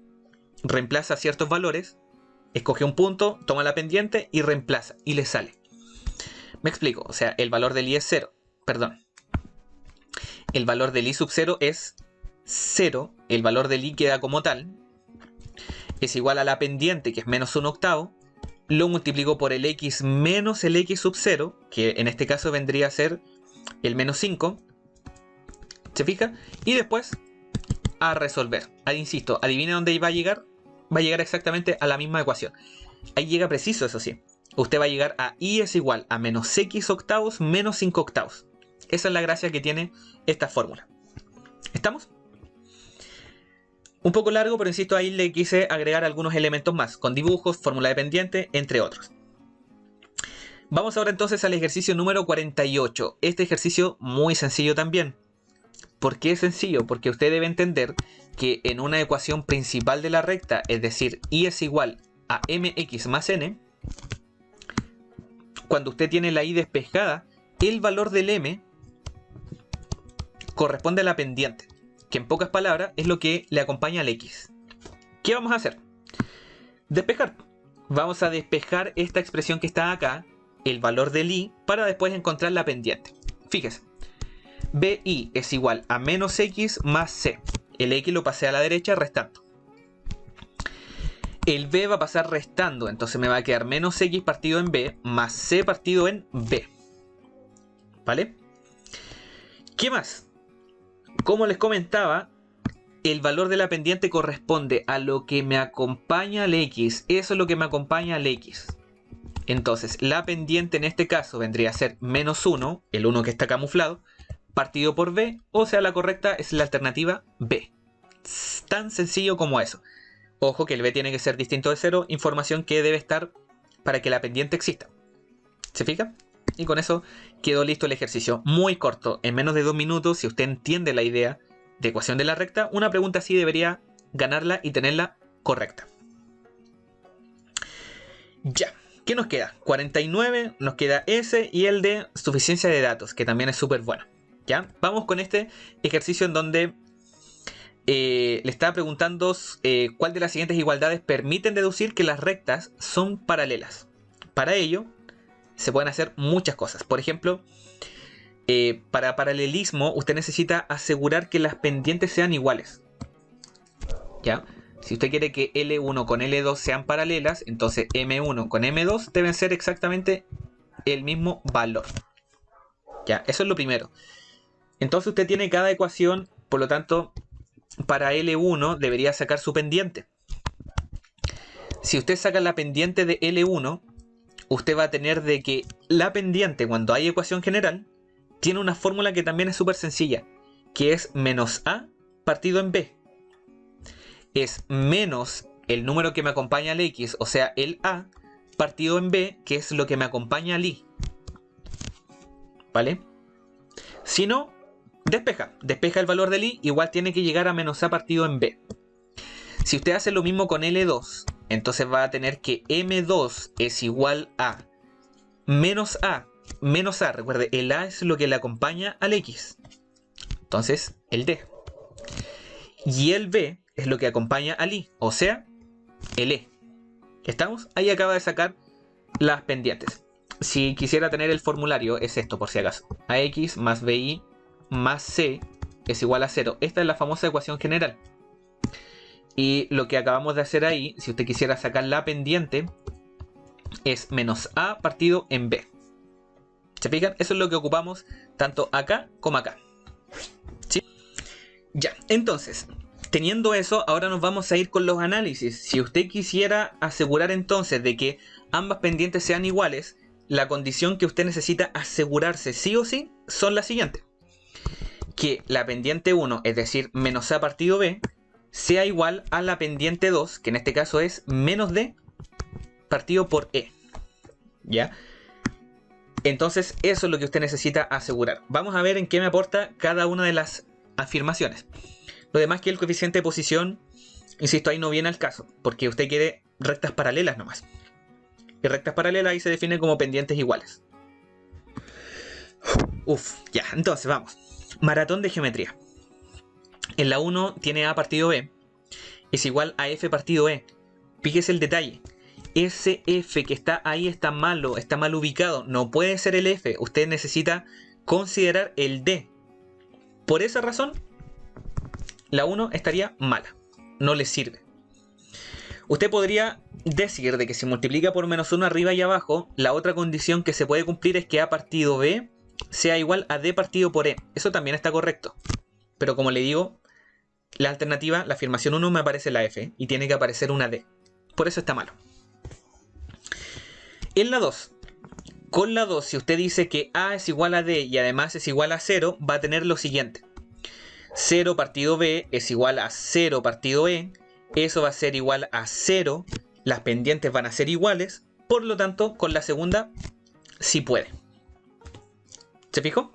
reemplaza ciertos valores, escoge un punto, toma la pendiente y reemplaza, y le sale. Me explico, o sea, el valor del i es 0, perdón. El valor del i sub 0 es 0, el valor del i queda como tal, es igual a la pendiente, que es menos 1/8, lo multiplico por el x menos el x sub 0, que en este caso vendría a ser el menos 5, ¿se fija? Y después a resolver. Ahí insisto, adivina dónde va a llegar. Va a llegar exactamente a la misma ecuación. Ahí llega preciso, eso sí. Usted va a llegar a y es igual a menos x octavos menos 5/8. Esa es la gracia que tiene esta fórmula. ¿Estamos? Un poco largo, pero insisto, ahí le quise agregar algunos elementos más, con dibujos, fórmula de pendiente, entre otros. Vamos ahora entonces al ejercicio número 48. Este ejercicio muy sencillo también. ¿Por qué es sencillo? Porque usted debe entender que en una ecuación principal de la recta, es decir, y es igual a mx más n, cuando usted tiene la y despejada, el valor del m corresponde a la pendiente, que en pocas palabras es lo que le acompaña al x. ¿Qué vamos a hacer? Despejar. Vamos a despejar esta expresión que está acá, el valor del i, para después encontrar la pendiente. Fíjese. BI es igual a menos x más c. El x lo pasé a la derecha restando. El b va a pasar restando, entonces me va a quedar menos x partido en b más c partido en b. ¿Vale? ¿Qué más? Como les comentaba, el valor de la pendiente corresponde a lo que me acompaña al x. Eso es lo que me acompaña al x. Entonces, la pendiente en este caso vendría a ser menos 1, el 1 que está camuflado, partido por b, o sea, la correcta es la alternativa b. Es tan sencillo como eso. Ojo que el b tiene que ser distinto de 0, información que debe estar para que la pendiente exista. ¿Se fija? Y con eso quedó listo el ejercicio. Muy corto, en menos de 2 minutos, si usted entiende la idea de ecuación de la recta, una pregunta así debería ganarla y tenerla correcta. Ya. ¿Qué nos queda? 49, nos queda ese y el de suficiencia de datos, que también es súper bueno. ¿Ya? Vamos con este ejercicio en donde le estaba preguntando cuál de las siguientes igualdades permiten deducir que las rectas son paralelas. Para ello, se pueden hacer muchas cosas. Por ejemplo, para paralelismo, usted necesita asegurar que las pendientes sean iguales. ¿Ya? Si usted quiere que L1 con L2 sean paralelas, entonces M1 con M2 deben ser exactamente el mismo valor. ¿Ya? Eso es lo primero. Entonces usted tiene cada ecuación, por lo tanto, para L1 debería sacar su pendiente. Si usted saca la pendiente de L1, usted va a tener de que la pendiente, cuando hay ecuación general, tiene una fórmula que también es súper sencilla, que es menos A partido en B. Es menos el número que me acompaña al X, o sea, el A, partido en B, que es lo que me acompaña al Y. ¿Vale? Si no, despeja el valor del Y, igual tiene que llegar a menos A partido en B. Si usted hace lo mismo con L2, entonces va a tener que M2 es igual a menos A. Menos A, recuerde, el A es lo que le acompaña al X. Entonces, el D. Y el B es lo que acompaña al Y, o sea, el E. ¿Estamos? Ahí acaba de sacar las pendientes. Si quisiera tener el formulario, es esto por si acaso. AX más BI más C es igual a 0. Esta es la famosa ecuación general. Y lo que acabamos de hacer ahí, si usted quisiera sacar la pendiente, es menos A partido en B. ¿Se fijan? Eso es lo que ocupamos tanto acá como acá. ¿Sí? Ya, entonces, teniendo eso, ahora nos vamos a ir con los análisis. Si usted quisiera asegurar entonces de que ambas pendientes sean iguales, la condición que usted necesita asegurarse sí o sí son las siguientes. Que la pendiente 1, es decir, menos A partido B, sea igual a la pendiente 2, que en este caso es menos D partido por E. ¿Ya? Entonces eso es lo que usted necesita asegurar. Vamos a ver en qué me aporta cada una de las afirmaciones. Lo demás que el coeficiente de posición, insisto, ahí no viene al caso, porque usted quiere rectas paralelas nomás. Y rectas paralelas ahí se define como pendientes iguales. Ya, entonces vamos. Maratón de geometría. En la 1 tiene A partido B, es igual a F partido E. Fíjese el detalle. Ese F que está ahí está mal ubicado. No puede ser el F. Usted necesita considerar el D. Por esa razón, la 1 estaría mala. No le sirve. Usted podría decir de que si multiplica por menos 1 arriba y abajo, la otra condición que se puede cumplir es que A partido B sea igual a D partido por E. Eso también está correcto. Pero como le digo, la alternativa, la afirmación 1 me aparece la F y tiene que aparecer una D. Por eso está malo. En la 2, con la 2, si usted dice que A es igual a D y además es igual a 0, va a tener lo siguiente. 0 partido B es igual a 0 partido E. Eso va a ser igual a 0. Las pendientes van a ser iguales. Por lo tanto, con la segunda, sí puede. ¿Se fijó?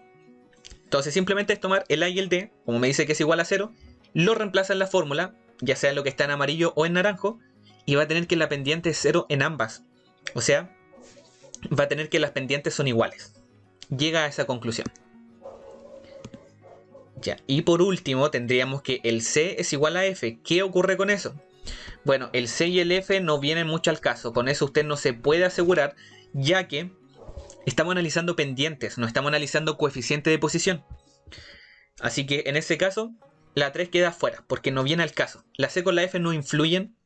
Entonces simplemente es tomar el A y el D, como me dice que es igual a 0, lo reemplaza en la fórmula, ya sea lo que está en amarillo o en naranjo, y va a tener que la pendiente es 0 en ambas. O sea, va a tener que las pendientes son iguales. Llega a esa conclusión. Ya. Y por último tendríamos que el C es igual a F. ¿Qué ocurre con eso? Bueno, el C y el F no vienen mucho al caso. Con eso usted no se puede asegurar, ya que estamos analizando pendientes, no estamos analizando coeficiente de posición. Así que en ese caso, la 3 queda fuera, porque no viene al caso. La C con la F no influyen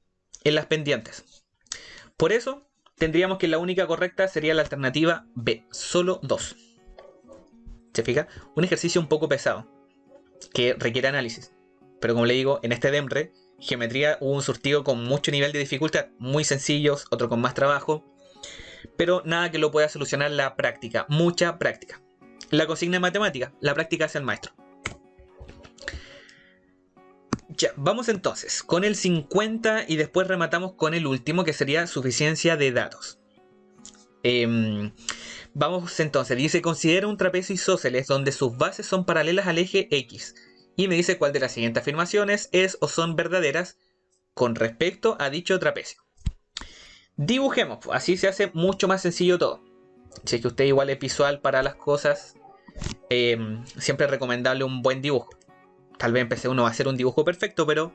en las pendientes. Por eso, tendríamos que la única correcta sería la alternativa B, solo 2. ¿Se fija? Un ejercicio un poco pesado, que requiere análisis. Pero como le digo, en este DEMRE, geometría hubo un surtido con mucho nivel de dificultad, muy sencillos, otro con más trabajo, pero nada que lo pueda solucionar la práctica, mucha práctica. La consigna en matemática, la práctica hace el maestro. Ya, vamos entonces con el 50 y después rematamos con el último, que sería suficiencia de datos. Vamos entonces, dice, considera un trapecio isósceles donde sus bases son paralelas al eje X. Y me dice cuál de las siguientes afirmaciones es o son verdaderas con respecto a dicho trapecio. Dibujemos, así se hace mucho más sencillo todo. Si es que usted igual es visual para las cosas, siempre es recomendable un buen dibujo. Tal vez empecé uno a hacer un dibujo perfecto, pero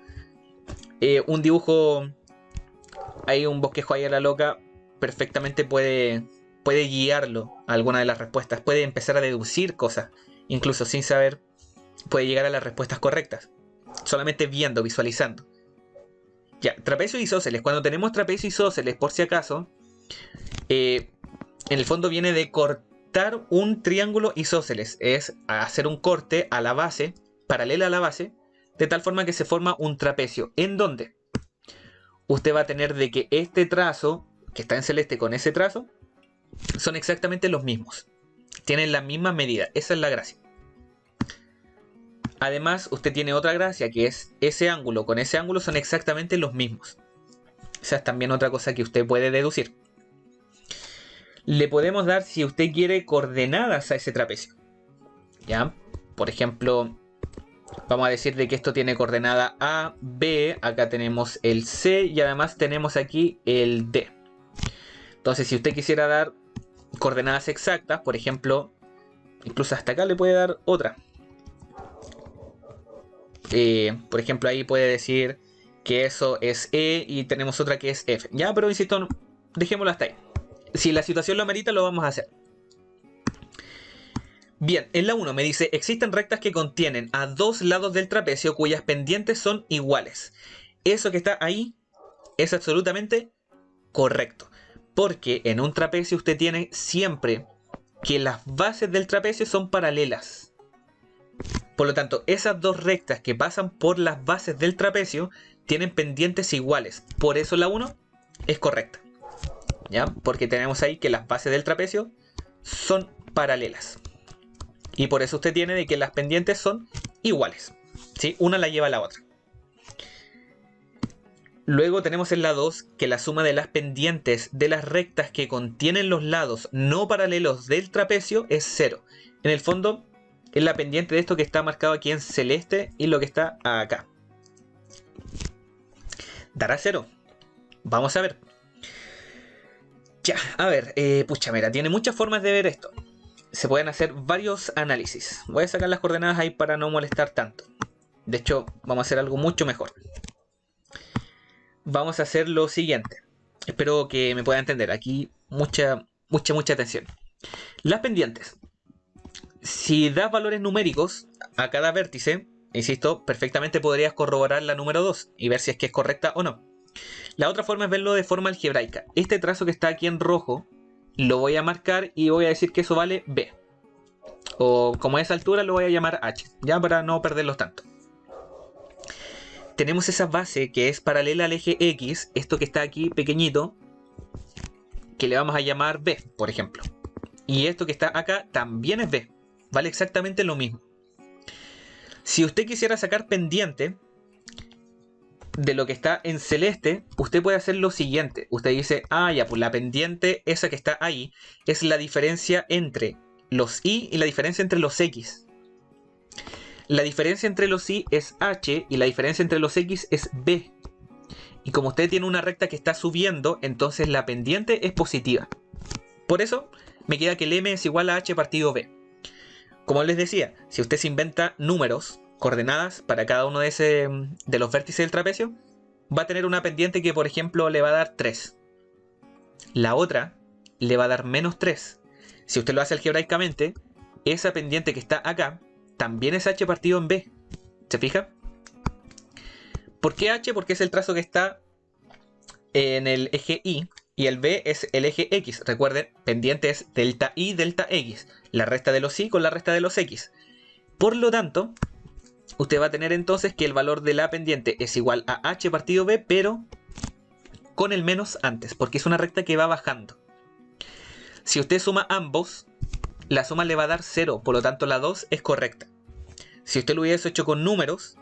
un dibujo, hay un bosquejo ahí a la loca, perfectamente puede guiarlo a alguna de las respuestas. Puede empezar a deducir cosas, incluso sin saber, puede llegar a las respuestas correctas. Solamente viendo, visualizando. Ya, trapecio isósceles. Cuando tenemos trapecio isósceles, por si acaso, en el fondo viene de cortar un triángulo isósceles. Es hacer un corte a la base, paralela a la base, de tal forma que se forma un trapecio. ¿En dónde? Usted va a tener de que este trazo, que está en celeste con ese trazo, son exactamente los mismos. Tienen la misma medida. Esa es la gracia. Además, usted tiene otra gracia, que es ese ángulo con ese ángulo son exactamente los mismos. Esa es también otra cosa que usted puede deducir. Le podemos dar, si usted quiere, coordenadas a ese trapecio. ¿Ya? Por ejemplo, vamos a decir de que esto tiene coordenada A, B, acá tenemos el C y además tenemos aquí el D. Entonces, si usted quisiera dar coordenadas exactas, por ejemplo, incluso hasta acá le puede dar otra. Por ejemplo, ahí puede decir que eso es E y tenemos otra que es F. Ya, pero insisto, dejémoslo hasta ahí. Si la situación lo amerita, lo vamos a hacer. Bien, en la 1 me dice, existen rectas que contienen a dos lados del trapecio cuyas pendientes son iguales. Eso que está ahí es absolutamente correcto. Porque en un trapecio usted tiene siempre que las bases del trapecio son paralelas. Por lo tanto, esas dos rectas que pasan por las bases del trapecio tienen pendientes iguales. Por eso la 1 es correcta. ¿Ya? Porque tenemos ahí que las bases del trapecio son paralelas. Y por eso usted tiene de que las pendientes son iguales. ¿Sí? Una la lleva a la otra. Luego tenemos en la 2 que la suma de las pendientes de las rectas que contienen los lados no paralelos del trapecio es 0. En el fondo es la pendiente de esto que está marcado aquí en celeste y lo que está acá. Dará 0. Vamos a ver. Ya, a ver, pucha, mira, tiene muchas formas de ver esto. Se pueden hacer varios análisis. Voy a sacar las coordenadas ahí para no molestar tanto. De hecho, vamos a hacer algo mucho mejor. Vamos a hacer lo siguiente. Espero que me pueda entender. Aquí mucha atención. Las pendientes. Si das valores numéricos a cada vértice, insisto, perfectamente podrías corroborar la número 2 y ver si es que es correcta o no. La otra forma es verlo de forma algebraica. Este trazo que está aquí en rojo lo voy a marcar y voy a decir que eso vale B. O como es altura lo voy a llamar H, ya para no perderlos tanto. Tenemos esa base que es paralela al eje X, esto que está aquí pequeñito, que le vamos a llamar B, por ejemplo. Y esto que está acá también es B, vale exactamente lo mismo. Si usted quisiera sacar pendiente de lo que está en celeste, usted puede hacer lo siguiente. Usted dice, ah, ya, pues la pendiente esa que está ahí es la diferencia entre los Y y la diferencia entre los X. La diferencia entre los Y es H y la diferencia entre los X es B. Y como usted tiene una recta que está subiendo, entonces la pendiente es positiva. Por eso me queda que el M es igual a H partido B. Como les decía, si usted se inventa números, coordenadas para cada uno de los vértices del trapecio, va a tener una pendiente que, por ejemplo, le va a dar 3. La otra le va a dar menos 3. Si usted lo hace algebraicamente, esa pendiente que está acá también es H partido en B. ¿Se fija? ¿Por qué H? Porque es el trazo que está en el eje Y y el B es el eje X. Recuerden, pendiente es delta Y, delta X. La resta de los Y con la resta de los X. Por lo tanto, usted va a tener entonces que el valor de la pendiente es igual a H partido B, pero con el menos antes, porque es una recta que va bajando. Si usted suma ambos, la suma le va a dar 0, por lo tanto la 2 es correcta. Si usted lo hubiese hecho con números,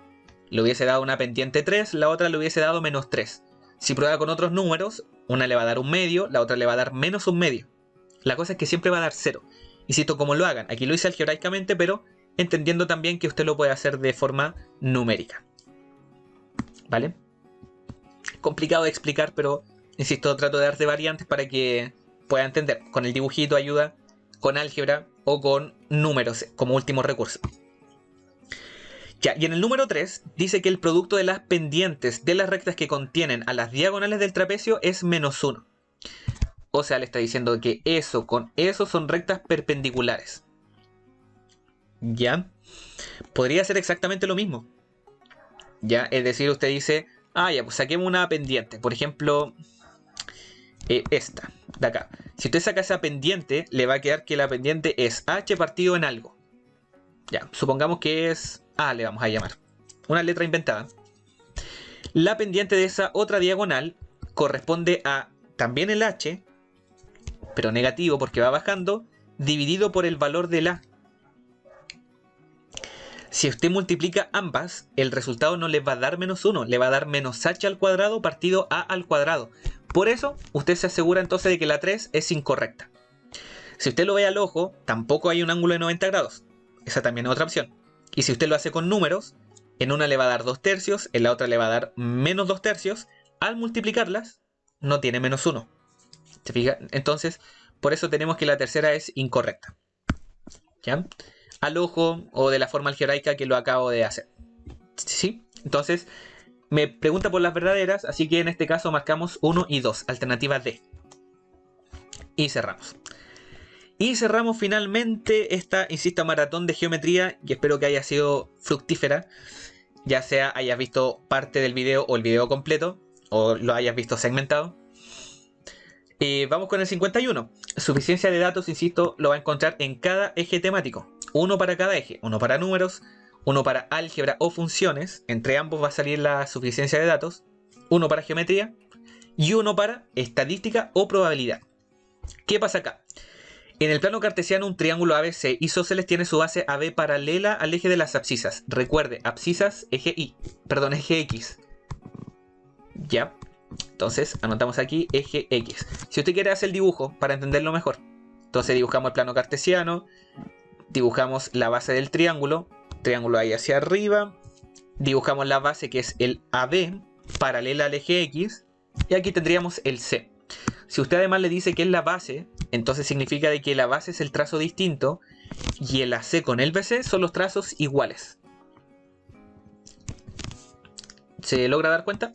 le hubiese dado una pendiente 3, la otra le hubiese dado menos 3. Si prueba con otros números, una le va a dar un medio, la otra le va a dar menos un medio. La cosa es que siempre va a dar 0. Insisto, como lo hagan, aquí lo hice algebraicamente, pero entendiendo también que usted lo puede hacer de forma numérica. ¿Vale? Complicado de explicar, pero insisto, trato de darte variantes para que pueda entender. Con el dibujito ayuda, con álgebra o con números como último recurso. Ya, y en el número 3 dice que el producto de las pendientes de las rectas que contienen a las diagonales del trapecio es menos 1. O sea, le está diciendo que eso con eso son rectas perpendiculares. ¿Ya? Podría ser exactamente lo mismo. ¿Ya? Es decir, usted dice, ah, ya, pues saquemos una pendiente. Por ejemplo, esta, de acá. Si usted saca esa pendiente, le va a quedar que la pendiente es H partido en algo. Ya, supongamos que es A, le vamos a llamar. Una letra inventada. La pendiente de esa otra diagonal corresponde a también el H, pero negativo porque va bajando, dividido por el valor del A. Si usted multiplica ambas, el resultado no le va a dar menos 1, le va a dar menos H al cuadrado partido A al cuadrado. Por eso, usted se asegura entonces de que la 3 es incorrecta. Si usted lo ve al ojo, tampoco hay un ángulo de 90 grados. Esa también es otra opción. Y si usted lo hace con números, en una le va a dar 2 tercios, en la otra le va a dar menos 2 tercios. Al multiplicarlas, no tiene menos 1. ¿Se fija? Entonces, por eso tenemos que la tercera es incorrecta. ¿Ya? Al ojo o de la forma algebraica que lo acabo de hacer. ¿Sí? Entonces, Me pregunta por las verdaderas, así que en este caso marcamos 1 y 2, alternativa D. Y cerramos. Y cerramos finalmente esta, insisto, maratón de geometría, y espero que haya sido fructífera. Ya sea hayas visto parte del video o el video completo, o lo hayas visto segmentado. Vamos con el 51. Suficiencia de datos, insisto, lo va a encontrar en cada eje temático. Uno para cada eje, uno para números, uno para álgebra o funciones. Entre ambos va a salir la suficiencia de datos. Uno para geometría y uno para estadística o probabilidad. ¿Qué pasa acá? En el plano cartesiano, un triángulo ABC isósceles tiene su base AB paralela al eje de las abscisas. Recuerde, abscisas, eje X. Ya. Entonces, anotamos aquí eje X. Si usted quiere hacer el dibujo para entenderlo mejor, entonces dibujamos el plano cartesiano, dibujamos la base del triángulo ahí hacia arriba, dibujamos la base que es el AB paralela al eje X, y aquí tendríamos el C. Si usted además le dice que es la base, entonces significa de que la base es el trazo distinto y el AC con el BC son los trazos iguales. ¿Se logra dar cuenta?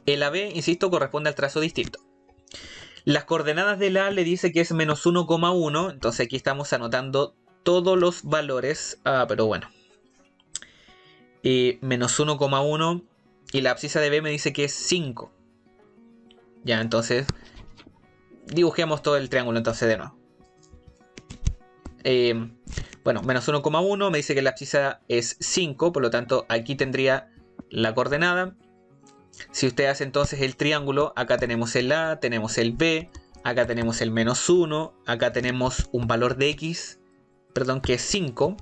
El AB, insisto, corresponde al trazo distinto. Las coordenadas del A le dice que es menos 1,1, entonces aquí estamos anotando todos los valores. Pero bueno. Menos 1,1 y la abscisa de B me dice que es 5. Ya, entonces dibujemos todo el triángulo entonces de nuevo. Bueno, menos 1,1 me dice que la abscisa es 5, por lo tanto aquí tendría la coordenada. Si usted hace entonces el triángulo, acá tenemos el A, tenemos el B, acá tenemos el menos 1, acá tenemos un valor de X, perdón, que es 5.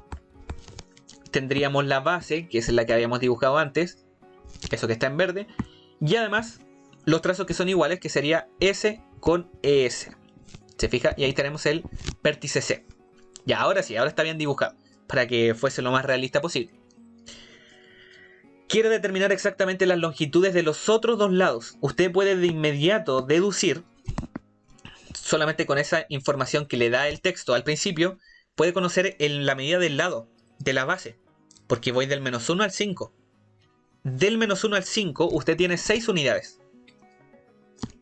Tendríamos la base, que es la que habíamos dibujado antes, eso que está en verde, y además los trazos que son iguales, que sería S con ES. ¿Se fija? Y ahí tenemos el vértice C. Ya, ahora sí, ahora está bien dibujado, para que fuese lo más realista posible. Quiere determinar exactamente las longitudes de los otros dos lados. Usted puede de inmediato deducir, solamente con esa información que le da el texto al principio, puede conocer la medida del lado, de la base, porque voy del menos 1 al 5. Del menos 1 al 5 usted tiene 6 unidades.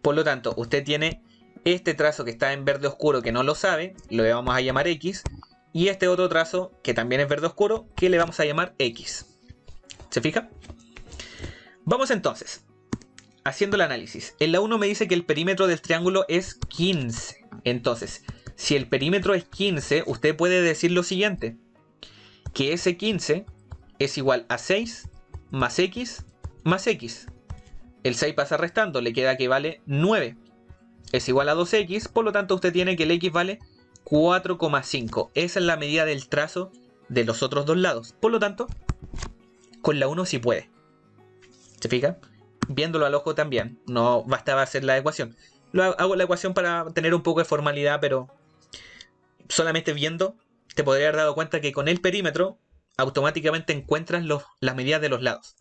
Por lo tanto, usted tiene este trazo que está en verde oscuro que no lo sabe, lo vamos a llamar X, y este otro trazo que también es verde oscuro que le vamos a llamar X. ¿Se fija? Vamos entonces, haciendo el análisis. En la 1 me dice que el perímetro del triángulo es 15. Entonces, si el perímetro es 15, usted puede decir lo siguiente, que ese 15 es igual a 6 más X más X. El 6 pasa restando, le queda que vale 9. Es igual a 2X, por lo tanto usted tiene que el X vale 4,5. Esa es la medida del trazo de los otros dos lados. Por lo tanto, con la 1 sí puede. ¿Se fija? Viéndolo al ojo también. No bastaba hacer la ecuación. Hago la ecuación para tener un poco de formalidad, pero solamente viendo te podría haber dado cuenta que con el perímetro automáticamente encuentras las medidas de los lados.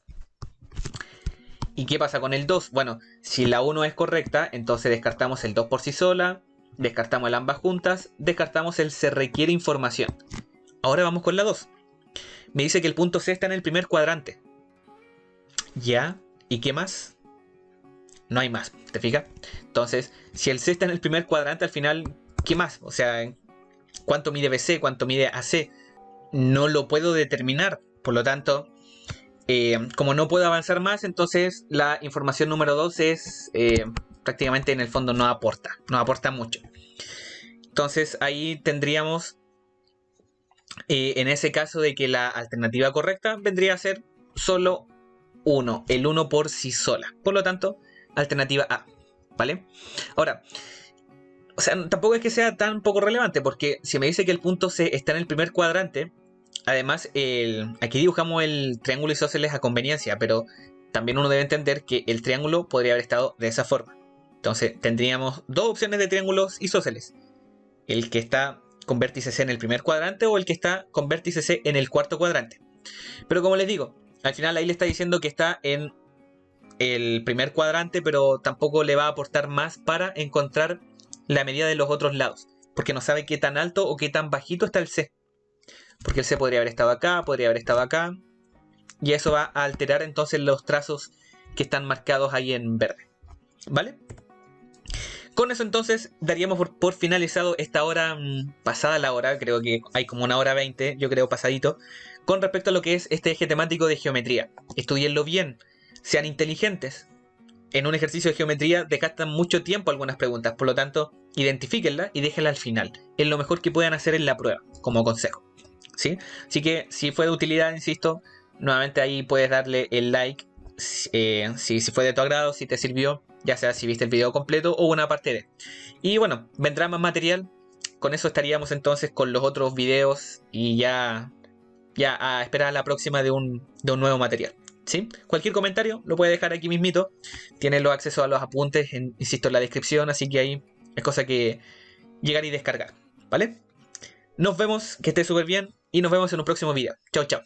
¿Y qué pasa con el 2? Bueno, si la 1 es correcta, entonces descartamos el 2 por sí sola, descartamos el ambas juntas, descartamos el se requiere información. Ahora vamos con la 2. Me dice que el punto C está en el primer cuadrante. ¿Ya? ¿Y qué más? No hay más, ¿te fijas? Entonces, si el C está en el primer cuadrante, al final, ¿qué más? O sea, ¿cuánto mide BC? ¿Cuánto mide AC? No lo puedo determinar. Por lo tanto, como no puedo avanzar más, entonces la información número 2 es prácticamente en el fondo no aporta mucho. Entonces ahí tendríamos en ese caso de que la alternativa correcta vendría a ser solo 1, el 1 por sí sola. Por lo tanto, alternativa A, ¿vale? Ahora, o sea, tampoco es que sea tan poco relevante, porque si me dice que el punto C está en el primer cuadrante, además, aquí dibujamos el triángulo isósceles a conveniencia, pero también uno debe entender que el triángulo podría haber estado de esa forma. Entonces, tendríamos dos opciones de triángulos isósceles. El que está con vértice C en el primer cuadrante o el que está con vértice C en el cuarto cuadrante. Pero como les digo, al final ahí le está diciendo que está en el primer cuadrante, pero tampoco le va a aportar más para encontrar la medida de los otros lados, porque no sabe qué tan alto o qué tan bajito está el C. Porque el C podría haber estado acá, podría haber estado acá. y eso va a alterar entonces los trazos que están marcados ahí en verde, ¿vale? Con eso entonces daríamos por finalizado esta hora, pasada la hora, creo que hay como 1 hora 20, yo creo pasadito, con respecto a lo que es este eje temático de geometría. Estudienlo bien, sean inteligentes. En un ejercicio de geometría desgastan mucho tiempo algunas preguntas, por lo tanto, identifíquenlas y déjenlas al final. Es lo mejor que puedan hacer en la prueba, como consejo, ¿sí? Así que si fue de utilidad, insisto, nuevamente ahí puedes darle el like, si fue de tu agrado, si te sirvió, ya sea si viste el video completo o una parte de. Y bueno, vendrá más material. Con eso estaríamos entonces con los otros videos y ya a esperar a la próxima de un nuevo material, ¿sí? Cualquier comentario lo puede dejar aquí mismito. Tiene los accesos a los apuntes, insisto, en la descripción, así que ahí es cosa que llegar y descargar, ¿vale? Nos vemos, que esté súper bien y nos vemos en un próximo video. Chao, chao.